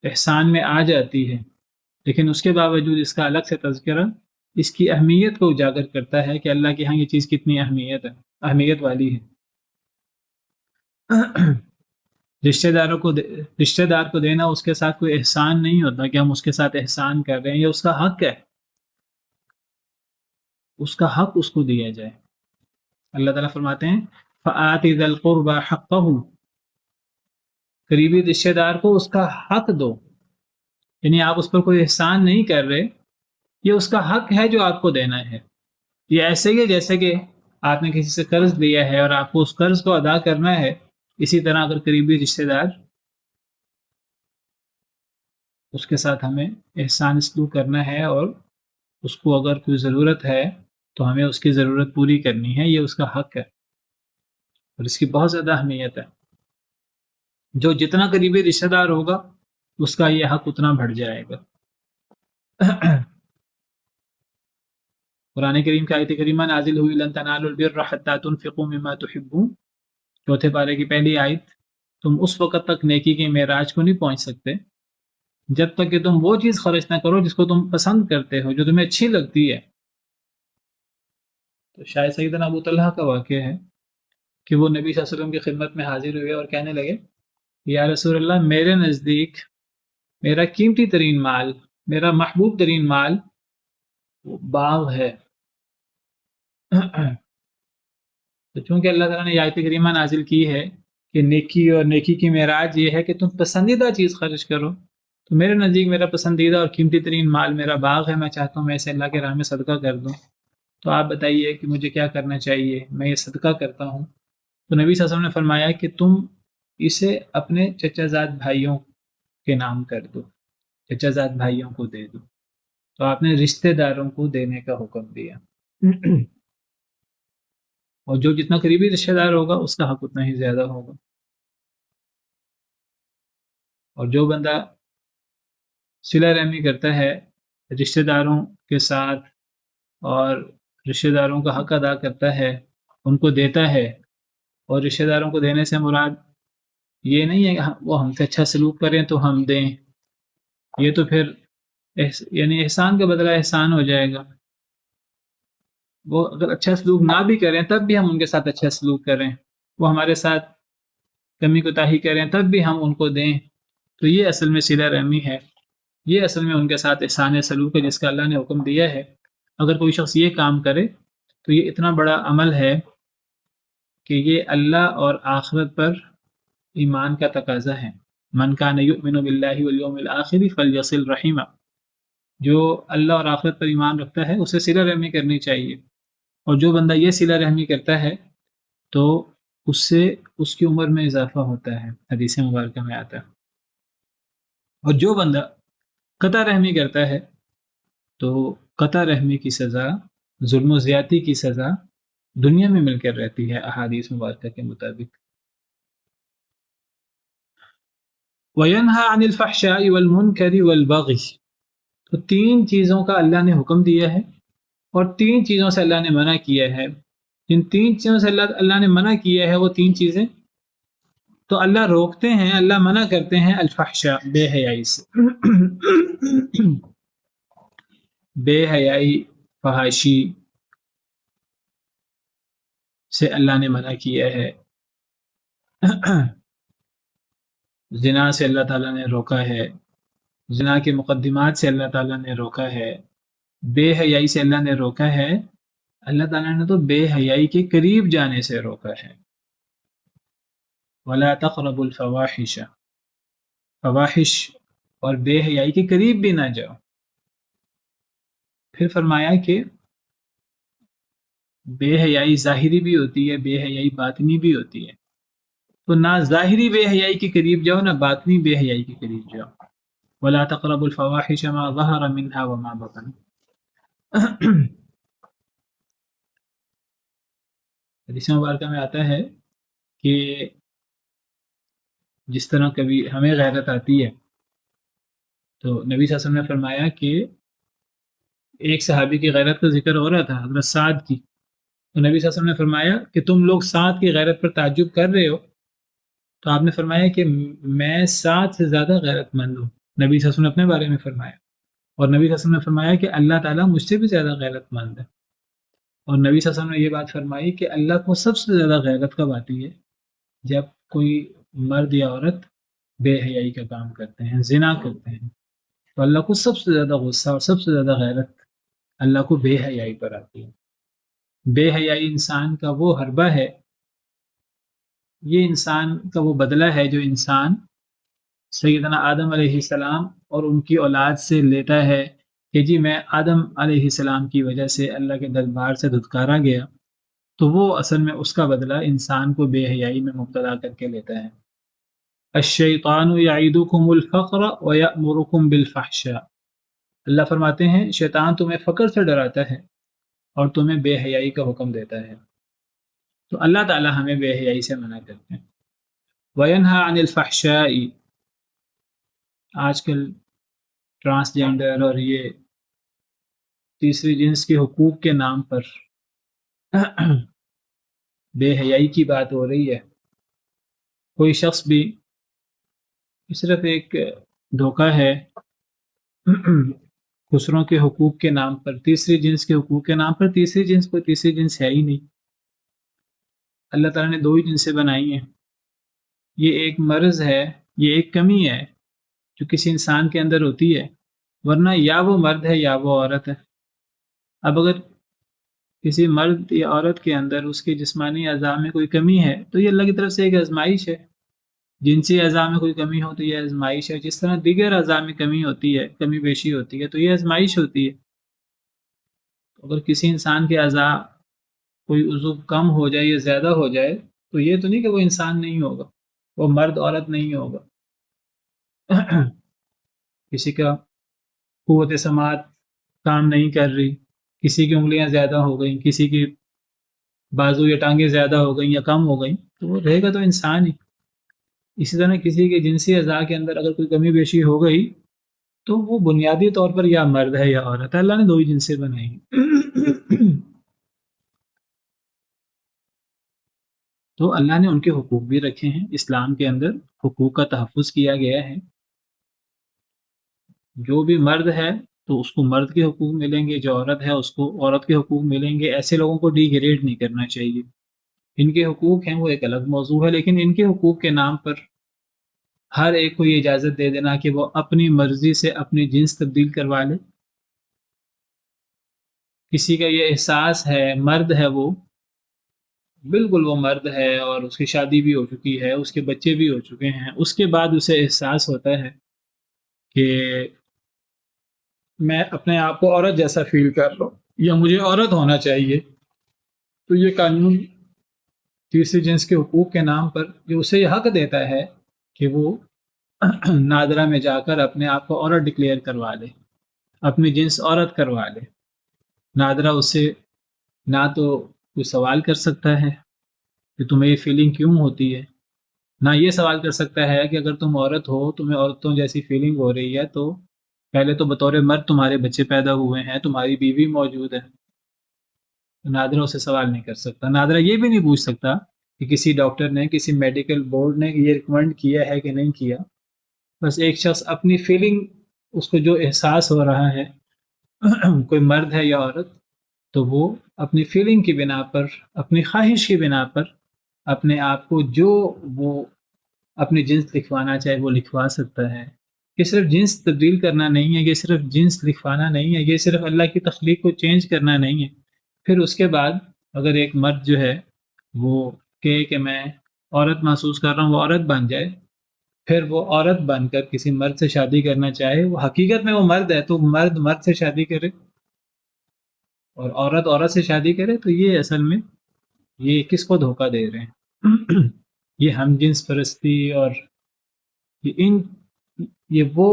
احسان میں آ جاتی ہے، لیکن اس کے باوجود اس کا الگ سے تذکرہ اس کی اہمیت کو اجاگر کرتا ہے کہ اللہ کے ہاں یہ چیز کتنی اہمیت والی ہے. رشتہ دار کو دینا اس کے ساتھ کوئی احسان نہیں ہوتا کہ ہم اس کے ساتھ احسان کر رہے ہیں، یہ اس کا حق ہے، اس کا حق اس کو دیا جائے. اللہ تعالیٰ فرماتے ہیں فآت ذی القربى حقہ، قریبی رشتہ دار کو اس کا حق دو. یعنی آپ اس پر کوئی احسان نہیں کر رہے، یہ اس کا حق ہے جو آپ کو دینا ہے. یہ ایسے ہی ہے جیسے کہ آپ نے کسی سے قرض لیا ہے اور آپ کو اس قرض کو ادا کرنا ہے. اسی طرح اگر قریبی رشتہ دار، اس کے ساتھ ہمیں احسان سلوک کرنا ہے اور اس کو اگر کوئی ضرورت ہے تو ہمیں اس کی ضرورت پوری کرنی ہے، یہ اس کا حق ہے اور اس کی بہت زیادہ اہمیت ہے. جو جتنا قریبی رشتہ دار ہوگا اس کا یہ حق اتنا بڑھ جائے گا. قرآن کریم کی آیت کریمہ نازل ہوئی لن تنالوا البر حتى تنفقوا مما تحبون، چوتھے پارے کی پہلی آیت. تم اس وقت تک نیکی کے معراج کو نہیں پہنچ سکتے جب تک کہ تم وہ چیز خرچ نہ کرو جس کو تم پسند کرتے ہو، جو تمہیں اچھی لگتی ہے. تو شاید سیدنا ابو طلحہ کا واقعہ ہے کہ وہ نبی صلی اللہ علیہ وسلم کی خدمت میں حاضر ہوئے اور کہنے لگے یا رسول اللہ، میرے نزدیک میرا قیمتی ترین مال، میرا محبوب ترین مال وہ باغ ہے. تو چونکہ اللہ تعالیٰ نے آیت کریمہ نازل کی ہے کہ نیکی اور نیکی کی معراج یہ ہے کہ تم پسندیدہ چیز خرچ کرو، تو میرے نزدیک میرا پسندیدہ اور قیمتی ترین مال میرا باغ ہے، میں چاہتا ہوں میں اسے اللہ کے راہ میں صدقہ کر دوں. تو آپ بتائیے کہ مجھے کیا کرنا چاہیے؟ میں یہ صدقہ کرتا ہوں. تو نبی صلی اللہ علیہ وسلم نے فرمایا کہ تم اسے اپنے چچا زاد بھائیوں کے نام کر دو، چچا زاد بھائیوں کو دے دو. تو آپ نے رشتہ داروں کو دینے کا حکم دیا. اور جو جتنا قریبی رشتہ دار ہوگا اس کا حق اتنا ہی زیادہ ہوگا. اور جو بندہ صلہ رحمی کرتا ہے رشتہ داروں کے ساتھ اور رشتہ داروں کا حق ادا کرتا ہے، ان کو دیتا ہے، اور رشتہ داروں کو دینے سے مراد یہ نہیں ہے کہ وہ ہم سے اچھا سلوک کریں تو ہم دیں، یہ تو پھر یعنی احسان کا بدلہ احسان ہو جائے گا. وہ اگر اچھا سلوک نہ بھی کریں تب بھی ہم ان کے ساتھ اچھا سلوک کریں، وہ ہمارے ساتھ کمی کوتاہی کریں تب بھی ہم ان کو دیں، تو یہ اصل میں صلہ رحمی ہے، یہ اصل میں ان کے ساتھ احسان سلوک ہے جس کا اللہ نے حکم دیا ہے. اگر کوئی شخص یہ کام کرے تو یہ اتنا بڑا عمل ہے کہ یہ اللہ اور آخرت پر ایمان کا تقاضا ہے. من کان یؤمن باللہ والیوم الآخر فلیصل رحمہ، جو اللہ اور آخرت پر ایمان رکھتا ہے اسے صلہ رحمی کرنی چاہیے. اور جو بندہ یہ صلہ رحمی کرتا ہے تو اس سے اس کی عمر میں اضافہ ہوتا ہے، حدیث مبارکہ میں آتا ہے. اور جو بندہ قطع رحمی کرتا ہے تو قطع رحمی کی سزا، ظلم و زیادتی کی سزا دنیا میں مل کر رہتی ہے احادیث مبارکہ کے مطابق. وَيَنْهَى عَنِ الْفَحْشَاءِ وَالْمُنْكَرِ وَالْبَغْيِ، تو تین چیزوں کا اللہ نے حکم دیا ہے اور تین چیزوں سے اللہ نے منع کیا ہے. جن تین چیزوں سے اللہ نے منع کیا ہے وہ تین چیزیں تو اللہ روکتے ہیں، اللہ منع کرتے ہیں الفحشاء، بے حیائی سے بے حیائی، فحاشی سے اللہ نے منع کیا ہے زنا سے اللہ تعالیٰ نے روکا ہے، زنا کے مقدمات سے اللہ تعالیٰ نے روکا ہے، بے حیائی سے اللہ نے روکا ہے، اللہ تعالیٰ نے تو بے حیائی کے قریب جانے سے روکا ہے۔ وَلَا تَقْرَبُوا الْفَوَاحِشَ، فواحش اور بے حیائی کے قریب بھی نہ جاؤ۔ پھر فرمایا کہ بے حیائی ظاہری بھی ہوتی ہے، بے حیائی باطنی بھی ہوتی ہے، تو نہ ظاہری بے حیائی کے قریب جاؤ، نہ باطنی بے حیائی کے قریب جاؤ۔ وَلَا تَقْرَبُوا الْفَوَاحِشَ مَا ظَهَرَ مِنْهَا وَمَا بَطَنَ۔ حدیث مبارکہ میں آتا ہے کہ جس طرح کبھی ہمیں غیرت آتی ہے تو نبی صلی اللہ علیہ وسلم نے فرمایا کہ ایک صحابی کی غیرت کا ذکر ہو رہا تھا، حضرت سعد کی، تو نبی صلی اللہ علیہ وسلم نے فرمایا کہ تم لوگ سعد کی غیرت پر تعجب کر رہے ہو، تو آپ نے فرمایا کہ میں سعد سے زیادہ غیرت مند ہوں، نبی صلی اللہ علیہ وسلم نے اپنے بارے میں فرمایا، اور نبی صلی اللہ علیہ وسلم نے فرمایا کہ اللہ تعالیٰ مجھ سے بھی زیادہ غیرت مند ہے، اور نبی صلی اللہ علیہ وسلم نے یہ بات فرمائی کہ اللہ کو سب سے زیادہ غیرت کب آتی ہے؟ جب کوئی مرد یا عورت بے حیائی کا کام کرتے ہیں، زنا کرتے ہیں، تو اللہ کو سب سے زیادہ غصہ اور سب سے زیادہ غیرت اللہ کو بے حیائی پر آتی ہے۔ بے حیائی انسان کا وہ حربہ ہے، یہ انسان کا وہ بدلہ ہے جو انسان سیدنا آدم علیہ السلام اور ان کی اولاد سے لیتا ہے کہ جی میں آدم علیہ السلام کی وجہ سے اللہ کے دربار سے دھتکارا گیا، تو وہ اصل میں اس کا بدلہ انسان کو بے حیائی میں مبتلا کر کے لیتا ہے۔ الشیطان یعیدکم الفقر ویأمرکم بالفحشاء، اللہ فرماتے ہیں شیطان تمہیں فقر سے ڈراتا ہے اور تمہیں بے حیائی کا حکم دیتا ہے، تو اللہ تعالی ہمیں بے حیائی سے منع کرتے ہیں۔ وینہا عن الفحشاء، آج کل ٹرانسجینڈر اور یہ تیسری جنس کے حقوق کے نام پر بے حیائی کی بات ہو رہی ہے۔ کوئی شخص بھی صرف ایک دھوکہ ہے دوسروں کے حقوق کے نام پر، تیسری جنس کے حقوق کے نام پر، تیسری جنس کوئی تیسری جنس ہے ہی نہیں، اللہ تعالیٰ نے دو ہی جنسیں بنائی ہیں، یہ ایک مرض ہے، یہ ایک کمی ہے جو کسی انسان کے اندر ہوتی ہے، ورنہ یا وہ مرد ہے یا وہ عورت ہے۔ اب اگر کسی مرد یا عورت کے اندر اس کے جسمانی اعضاء میں کوئی کمی ہے تو یہ اللہ کی طرف سے ایک آزمائش ہے، جنسی اعضاء میں کوئی کمی ہو تو یہ آزمائش ہے، جس طرح دیگر اعضاء میں کمی ہوتی ہے، کمی بیشی ہوتی ہے، تو یہ آزمائش ہوتی ہے۔ اگر کسی انسان کے اعضاء کوئی عضو کم ہو جائے یا زیادہ ہو جائے تو یہ تو نہیں کہ وہ انسان نہیں ہوگا، وہ مرد عورت نہیں ہوگا۔ کسی کا قوت سماعت کام نہیں کر رہی، کسی کی انگلیاں زیادہ ہو گئیں، کسی کی بازو یا ٹانگیں زیادہ ہو گئیں یا کم ہو گئیں، تو وہ رہے گا تو انسان ہی۔ اسی طرح کسی کے جنسی اعضاء کے اندر اگر کوئی کمی بیشی ہو گئی تو وہ بنیادی طور پر یا مرد ہے یا عورت ہے، اللہ نے دو ہی جنسیں بنائی ہیں۔ تو اللہ نے ان کے حقوق بھی رکھے ہیں، اسلام کے اندر حقوق کا تحفظ کیا گیا ہے، جو بھی مرد ہے تو اس کو مرد کے حقوق ملیں گے، جو عورت ہے اس کو عورت کے حقوق ملیں گے، ایسے لوگوں کو ڈی گریڈ نہیں کرنا چاہیے۔ ان کے حقوق ہیں وہ ایک الگ موضوع ہے، لیکن ان کے حقوق کے نام پر ہر ایک کو یہ اجازت دے دینا کہ وہ اپنی مرضی سے اپنی جنس تبدیل کروا لے۔ کسی کا یہ احساس ہے، مرد ہے وہ، بالکل وہ مرد ہے اور اس کی شادی بھی ہو چکی ہے، اس کے بچے بھی ہو چکے ہیں، اس کے بعد اسے احساس ہوتا ہے کہ میں اپنے آپ کو عورت جیسا فیل کر لوں یا مجھے عورت ہونا چاہیے، تو یہ قانون تیسری جنس کے حقوق کے نام پر جو اسے یہ حق دیتا ہے کہ وہ نادرہ میں جا کر اپنے آپ کو عورت ڈکلیئر کروا لے، اپنی جنس عورت کروا لے۔ نادرہ اس سے نہ تو کوئی سوال کر سکتا ہے کہ تمہیں یہ فیلنگ کیوں ہوتی ہے، نہ یہ سوال کر سکتا ہے کہ اگر تم عورت ہو، تمہیں عورتوں جیسی فیلنگ ہو رہی ہے تو پہلے تو بطور مرد تمہارے بچے پیدا ہوئے ہیں، تمہاری بیوی موجود ہے، نادرہ اسے سوال نہیں کر سکتا۔ نادرہ یہ بھی نہیں پوچھ سکتا کہ کسی ڈاکٹر نے، کسی میڈیکل بورڈ نے یہ ریکمینڈ کیا ہے کہ نہیں کیا. بس ایک شخص اپنی فیلنگ، اس کو جو احساس ہو رہا ہے کوئی مرد ہے یا عورت، تو وہ اپنی فیلنگ کی بنا پر، اپنی خواہش کی بنا پر اپنے آپ کو جو وہ اپنی جنس لکھوانا چاہے وہ لکھوا سکتا ہے. یہ صرف جنس تبدیل کرنا نہیں ہے، یہ صرف جنس لکھوانا نہیں ہے، یہ صرف اللہ کی تخلیق کو چینج کرنا نہیں ہے. پھر اس کے بعد اگر ایک مرد جو ہے وہ کہے کہ میں عورت محسوس کر رہا ہوں، وہ عورت بن جائے، پھر وہ عورت بن کر کسی مرد سے شادی کرنا چاہے، وہ حقیقت میں وہ مرد ہے تو مرد مرد سے شادی کرے، اور عورت عورت سے شادی کرے، تو یہ اصل میں یہ کس کو دھوکہ دے رہے ہیں؟ یہ ہم جنس پرستی اور یہ وہ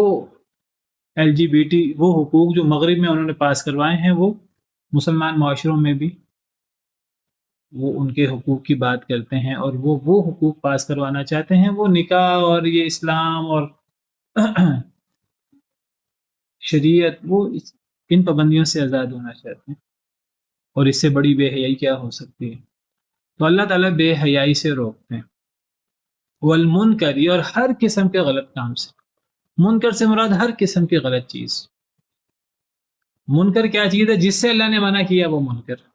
ایل جی بی ٹی، وہ حقوق جو مغرب میں انہوں نے پاس کروائے ہیں، وہ مسلمان معاشروں میں بھی وہ ان کے حقوق کی بات کرتے ہیں، اور وہ حقوق پاس کروانا چاہتے ہیں. وہ نکاح اور یہ اسلام اور شریعت، وہ ان پابندیوں سے آزاد ہونا چاہتے ہیں، اور اس سے بڑی بے حیائی کیا ہو سکتی ہے. تو اللہ تعالیٰ بے حیائی سے روکتے ہیں، والمنکر، اور ہر قسم کے غلط کام سے. منکر سے مراد ہر قسم کی غلط چیز. منکر کیا چیز ہے؟ جس سے اللہ نے منع کیا وہ منکر،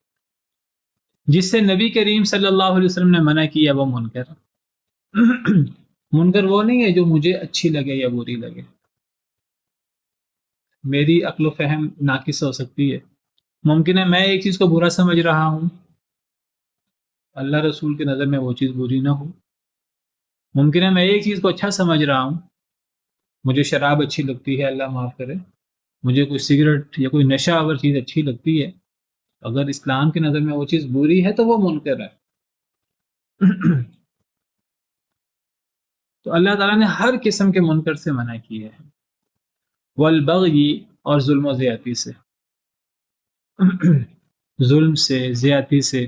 جس سے نبی کریم صلی اللہ علیہ وسلم نے منع کیا وہ منکر. منکر وہ نہیں ہے جو مجھے اچھی لگے یا بری لگے. میری عقل و فہم ناقص ہو سکتی ہے، ممکن ہے میں ایک چیز کو برا سمجھ رہا ہوں، اللہ رسول کی نظر میں وہ چیز بری نہ ہو. ممکن ہے میں ایک چیز کو اچھا سمجھ رہا ہوں، مجھے شراب اچھی لگتی ہے، اللہ معاف کرے، مجھے کوئی سگریٹ یا کوئی نشہ آور چیز اچھی لگتی ہے، اگر اسلام کی نظر میں وہ چیز بری ہے تو وہ منکر ہے. تو اللہ تعالیٰ نے ہر قسم کے منکر سے منع کیا ہے. والبغی، اور ظلم و زیادتی سے. ظلم سے، زیادتی سے.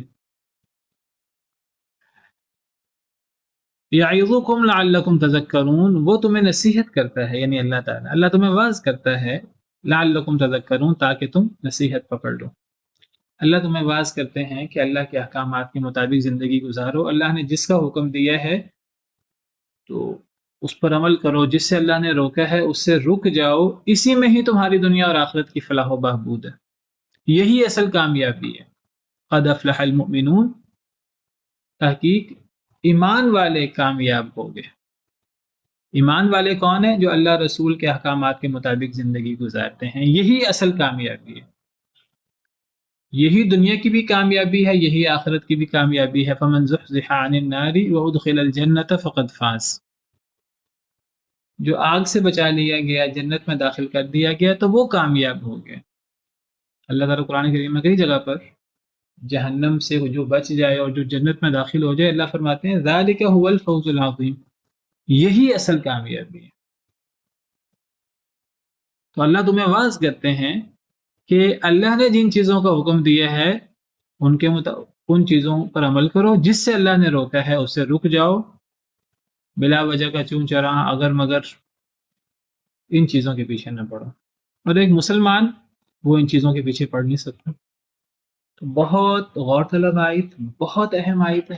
یعظکم لعلکم تذکرون، وہ تمہیں نصیحت کرتا ہے، یعنی اللہ تعالیٰ، اللہ تمہیں واعظ کرتا ہے، لعلکم تذکرون، تاکہ تم نصیحت پکڑ لو. اللہ تمہیں واعظ کرتے ہیں کہ اللہ کے احکامات کے مطابق زندگی گزارو، اللہ نے جس کا حکم دیا ہے تو اس پر عمل کرو، جس سے اللہ نے روکا ہے اس سے رک جاؤ، اسی میں ہی تمہاری دنیا اور آخرت کی فلاح و بہبود ہے. یہی اصل کامیابی ہے. قد افلح المؤمنون، تحقیق ایمان والے کامیاب ہو گئے. ایمان والے کون ہیں؟ جو اللہ رسول کے احکامات کے مطابق زندگی گزارتے ہیں. یہی اصل کامیابی ہے، یہی دنیا کی بھی کامیابی ہے، یہی آخرت کی بھی کامیابی ہے. فمن زحزح عن النار وادخل الجنة فقد فاز، جو آگ سے بچا لیا گیا، جنت میں داخل کر دیا گیا، تو وہ کامیاب ہو گئے. اللہ تعالیٰ قرآن کریم میں کئی جگہ پر جہنم سے جو بچ جائے اور جو جنت میں داخل ہو جائے، اللہ فرماتے ہیں ذالک هو الفوز العظیم، یہی اصل کامیابی ہے. تو اللہ تمہیں واعظ کرتے ہیں کہ اللہ نے جن چیزوں کا حکم دیا ہے ان کے ان چیزوں پر عمل کرو، جس سے اللہ نے روکا ہے اس سے رک جاؤ، بلا وجہ کا چون چراں اگر مگر ان چیزوں کے پیچھے نہ پڑو. اور ایک مسلمان وہ ان چیزوں کے پیچھے پڑ نہیں سکتا. تو بہت غور طلب آیت، بہت اہم آیت ہے،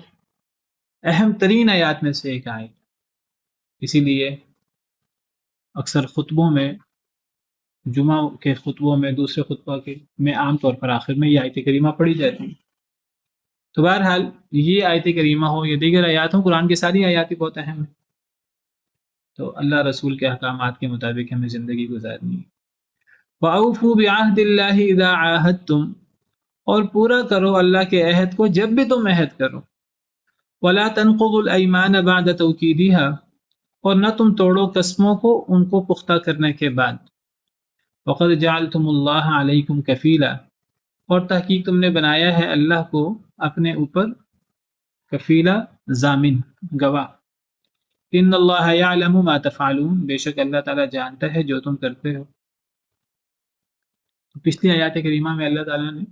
اہم ترین آیات میں سے ایک آیت. اسی لیے اکثر خطبوں میں، جمعہ کے خطبوں میں، دوسرے خطبہ کے میں عام طور پر آخر میں یہ آیت کریمہ پڑھی جاتی ہے. تو بہرحال یہ آیت کریمہ ہو یا دیگر آیات ہوں، قرآن کی ساری آیات بہت اہم ہیں. تو اللہ رسول کے احکامات کے مطابق ہمیں زندگی گزارنی ہے. وَأَوْفُوا بِعَهْدِ اللَّهِ إِذَا عَاهَدتُّمْ، اور پورا کرو اللہ کے عہد کو جب بھی تم عہد کرو. وَلَا تَنْقُضُوا الْأَيْمَانَ بَعْدَ تَوْكِيدِهَا، اور نہ تم توڑو قسموں کو ان کو پختہ کرنے کے بعد. وَقَدْ جَعَلْتُمُ اللَّهَ عَلَيْكُمْ كَفِيلًا، اور تحقیق تم نے بنایا ہے اللہ کو اپنے اوپر کفیلا، ضامن، گواہ. ان اللہ یعلم ما تفعلون، بے شک اللہ تعالیٰ جانتا ہے جو تم کرتے ہو. پچھلی آیات کریمہ میں اللہ تعالیٰ نے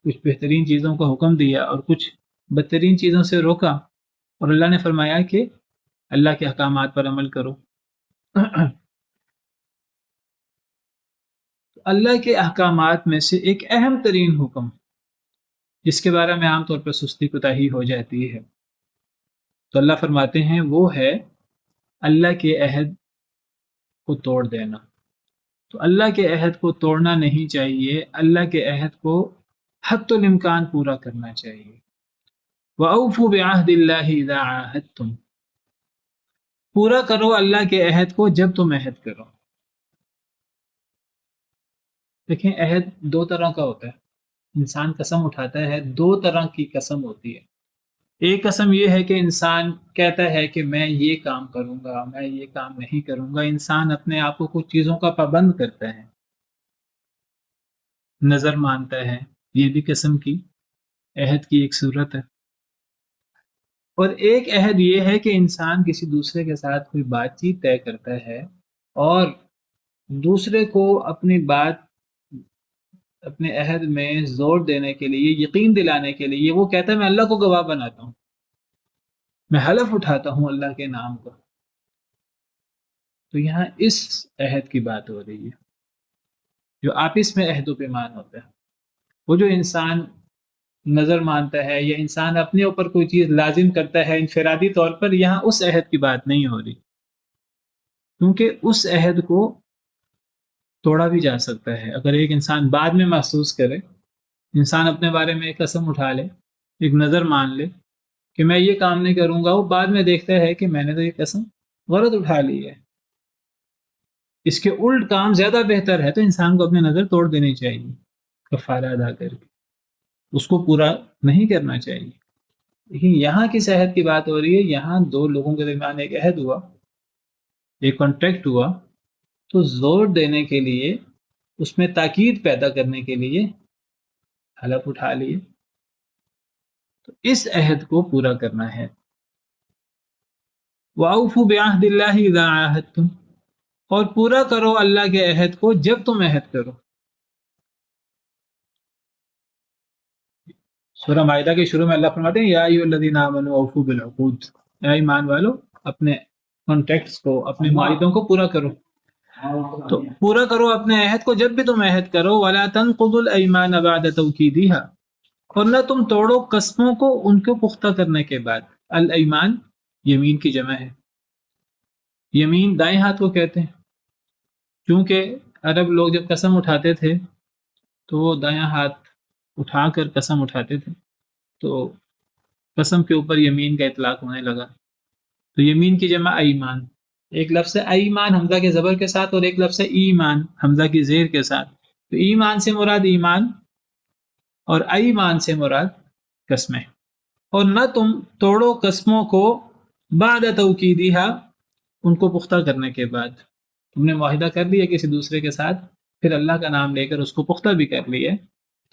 کچھ بہترین چیزوں کا حکم دیا اور کچھ بدترین چیزوں سے روکا، اور اللہ نے فرمایا کہ اللہ کے احکامات پر عمل کرو. اللہ کے احکامات میں سے ایک اہم ترین حکم جس کے بارے میں عام طور پر سستی کوتاہی ہو جاتی ہے، تو اللہ فرماتے ہیں وہ ہے اللہ کے عہد کو توڑ دینا۔ تو اللہ کے عہد کو توڑنا نہیں چاہیے، اللہ کے عہد کو حتی الامکان پورا کرنا چاہیے۔ وَأَوْفُوا بِعَهْدِ اللَّهِ إِذَا عَاهَدتُّمْ، پورا کرو اللہ کے عہد کو جب تم عہد کرو۔ دیکھیں عہد دو طرح کا ہوتا ہے، انسان قسم اٹھاتا ہے، دو طرح کی قسم ہوتی ہے۔ ایک قسم یہ ہے کہ انسان کہتا ہے کہ میں یہ کام کروں گا، میں یہ کام نہیں کروں گا، انسان اپنے آپ کو کچھ چیزوں کا پابند کرتا ہے، نظر مانتا ہے، یہ بھی قسم کی عہد کی ایک صورت ہے۔ اور ایک عہد یہ ہے کہ انسان کسی دوسرے کے ساتھ کوئی بات چیت طے کرتا ہے اور دوسرے کو اپنی بات، اپنے عہد میں زور دینے کے لیے، یقین دلانے کے لیے وہ کہتا ہے میں اللہ کو گواہ بناتا ہوں، میں حلف اٹھاتا ہوں اللہ کے نام کو۔ تو یہاں اس عہد کی بات ہو رہی ہے جو آپس میں عہد و پیمان ہوتا ہے۔ وہ جو انسان نظر مانتا ہے یا انسان اپنے اوپر کوئی چیز لازم کرتا ہے انفرادی طور پر، یہاں اس عہد کی بات نہیں ہو رہی، کیونکہ اس عہد کو توڑا بھی جا سکتا ہے۔ اگر ایک انسان بعد میں محسوس کرے، انسان اپنے بارے میں ایک قسم اٹھا لے، ایک نظر مان لے کہ میں یہ کام نہیں کروں گا، وہ بعد میں دیکھتا ہے کہ میں نے تو یہ قسم غلط اٹھا لی ہے، اس کے الٹ کام زیادہ بہتر ہے، تو انسان کو اپنی نظر توڑ دینی چاہیے کفارہ ادا کر کے، اس کو پورا نہیں کرنا چاہیے۔ لیکن یہاں کس عہد کی بات ہو رہی ہے؟ یہاں دو لوگوں کے درمیان ایک عہد ہوا، ایک کانٹریکٹ ہوا، تو زور دینے کے لیے، اس میں تاکید پیدا کرنے کے لیے حلف اٹھا لیے، تو اس عہد کو پورا کرنا ہے۔ وَأَوْفُوا بِعَهْدِ اللَّهِ إِذَا عَاهَدتُّمْ، اور پورا کرو اللہ کے عہد کو جب تم عہد کرو۔ سورہ مائدہ کے شروع میں اللہ فرماتے ہیں یا ایھا الذین آمنوا اوفوا بالعقود، اے ایمان والو اپنے کانٹریکٹس کو، اپنے معاہدوں کو پورا کرو۔ تو پورا کرو اپنے عہد کو جب بھی تم عہد کرو۔ وَلَا تَنقُضُوا الْأَيْمَانَ بَعْدَ تَوْکِیدِهَا، اور نہ تم توڑو قسموں کو ان کو پختہ کرنے کے بعد۔ الایمان یمین کی جمع ہے، یمین دائیں ہاتھ کو کہتے ہیں، کیونکہ عرب لوگ جب قسم اٹھاتے تھے تو وہ دایاں ہاتھ اٹھا کر قسم اٹھاتے تھے، تو قسم کے اوپر یمین کا اطلاق ہونے لگا۔ تو یمین کی جمع ایمان، ایک لفظ ہے ایمان حمزہ کے زبر کے ساتھ، اور ایک لفظ ہے ایمان حمزہ کی زیر کے ساتھ۔ تو ایمان سے مراد ایمان اور ایمان سے مراد قسمیں۔ اور نہ تم توڑو قسموں کو بعد توکیدہا، ان کو پختہ کرنے کے بعد۔ تم نے معاہدہ کر لیا کسی دوسرے کے ساتھ، پھر اللہ کا نام لے کر اس کو پختہ بھی کر لیا،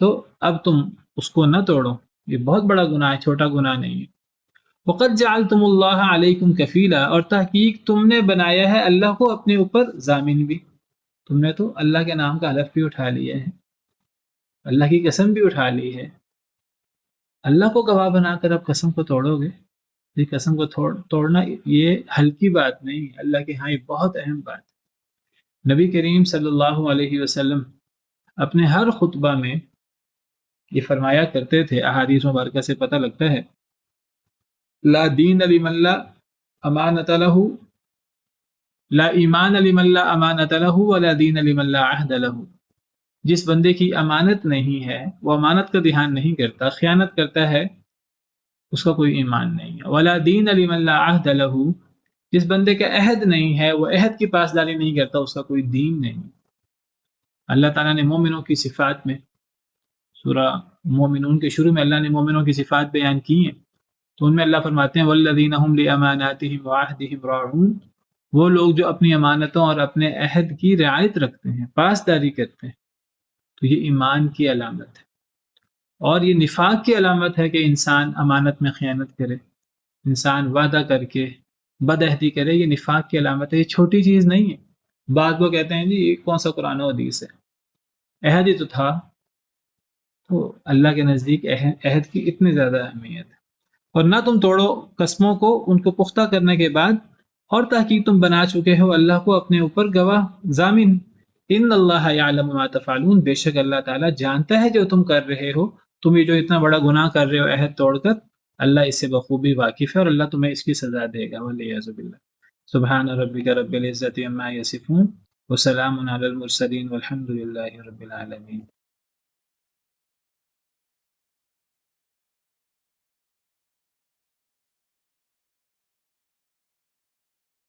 تو اب تم اس کو نہ توڑو۔ یہ بہت بڑا گناہ ہے، چھوٹا گناہ نہیں ہے۔ وَقَدْ جَعَلْتُمُ اللَّهَ عَلَيْكُمْ كَفِيلًا، اور تحقیق تم نے بنایا ہے اللہ کو اپنے اوپر ضامن بھی۔ تم نے تو اللہ کے نام کا حلف بھی اٹھا لیا ہے، اللہ کی قسم بھی اٹھا لی ہے، اللہ کو گواہ بنا کر اب قسم کو توڑو گے؟ یہ قسم کو توڑنا یہ ہلکی بات نہیں ہے، اللہ کے ہاں یہ بہت اہم بات ہے۔ نبی کریم صلی اللہ علیہ وسلم اپنے ہر خطبہ میں یہ فرمایا کرتے تھے، احادیث مبارکہ سے پتہ لگتا ہے، لا دین لمن لا امانت لہ، لا ایمان لمن لا امانت لہ، ولا دین لمن لا عہد لہ۔ جس بندے کی امانت نہیں ہے، وہ امانت کا دھیان نہیں کرتا، خیانت کرتا ہے، اس کا کوئی ایمان نہیں ہے۔ ولا دین لمن لا عہد لہ، جس بندے کا عہد نہیں ہے، وہ عہد کی پاسداری نہیں کرتا، اس کا کوئی دین نہیں۔ اللہ تعالیٰ نے مومنوں کی صفات میں، سورہ مومنون کے شروع میں اللہ نے مومنوں کی صفات بیان کی ہیں، تو ان میں اللہ فرماتے ہیں والذین هم لاماناتهم وعہدهم راعون، وہ لوگ جو اپنی امانتوں اور اپنے عہد کی رعایت رکھتے ہیں، پاسداری کرتے ہیں۔ تو یہ ایمان کی علامت ہے، اور یہ نفاق کی علامت ہے کہ انسان امانت میں خیانت کرے، انسان وعدہ کر کے بد عہدی کرے، یہ نفاق کی علامت ہے، یہ چھوٹی چیز نہیں ہے۔ بعض لوگ کہتے ہیں جی یہ کون سا قرآن و حدیث ہے، عہد ہی تو تھا۔ تو اللہ کے نزدیک عہد کی اتنی زیادہ اہمیت ہے۔ اور نہ تم توڑو قسموں کو ان کو پختہ کرنے کے بعد، اور تحقیق تم بنا چکے ہو اللہ کو اپنے اوپر گواہ ضامن۔ ان اللہ یعلم ما تفعلون، بے شک اللہ تعالیٰ جانتا ہے جو تم کر رہے ہو۔ تم یہ جو اتنا بڑا گناہ کر رہے ہو عہد توڑ کر، اللہ اس سے بخوبی واقف ہے اور اللہ تمہیں اس کی سزا دے گا، والعیاذ باللہ۔ سبحان ربک رب العزت عما یصفون وسلام علی المرسلین والحمد للہ رب العالمین۔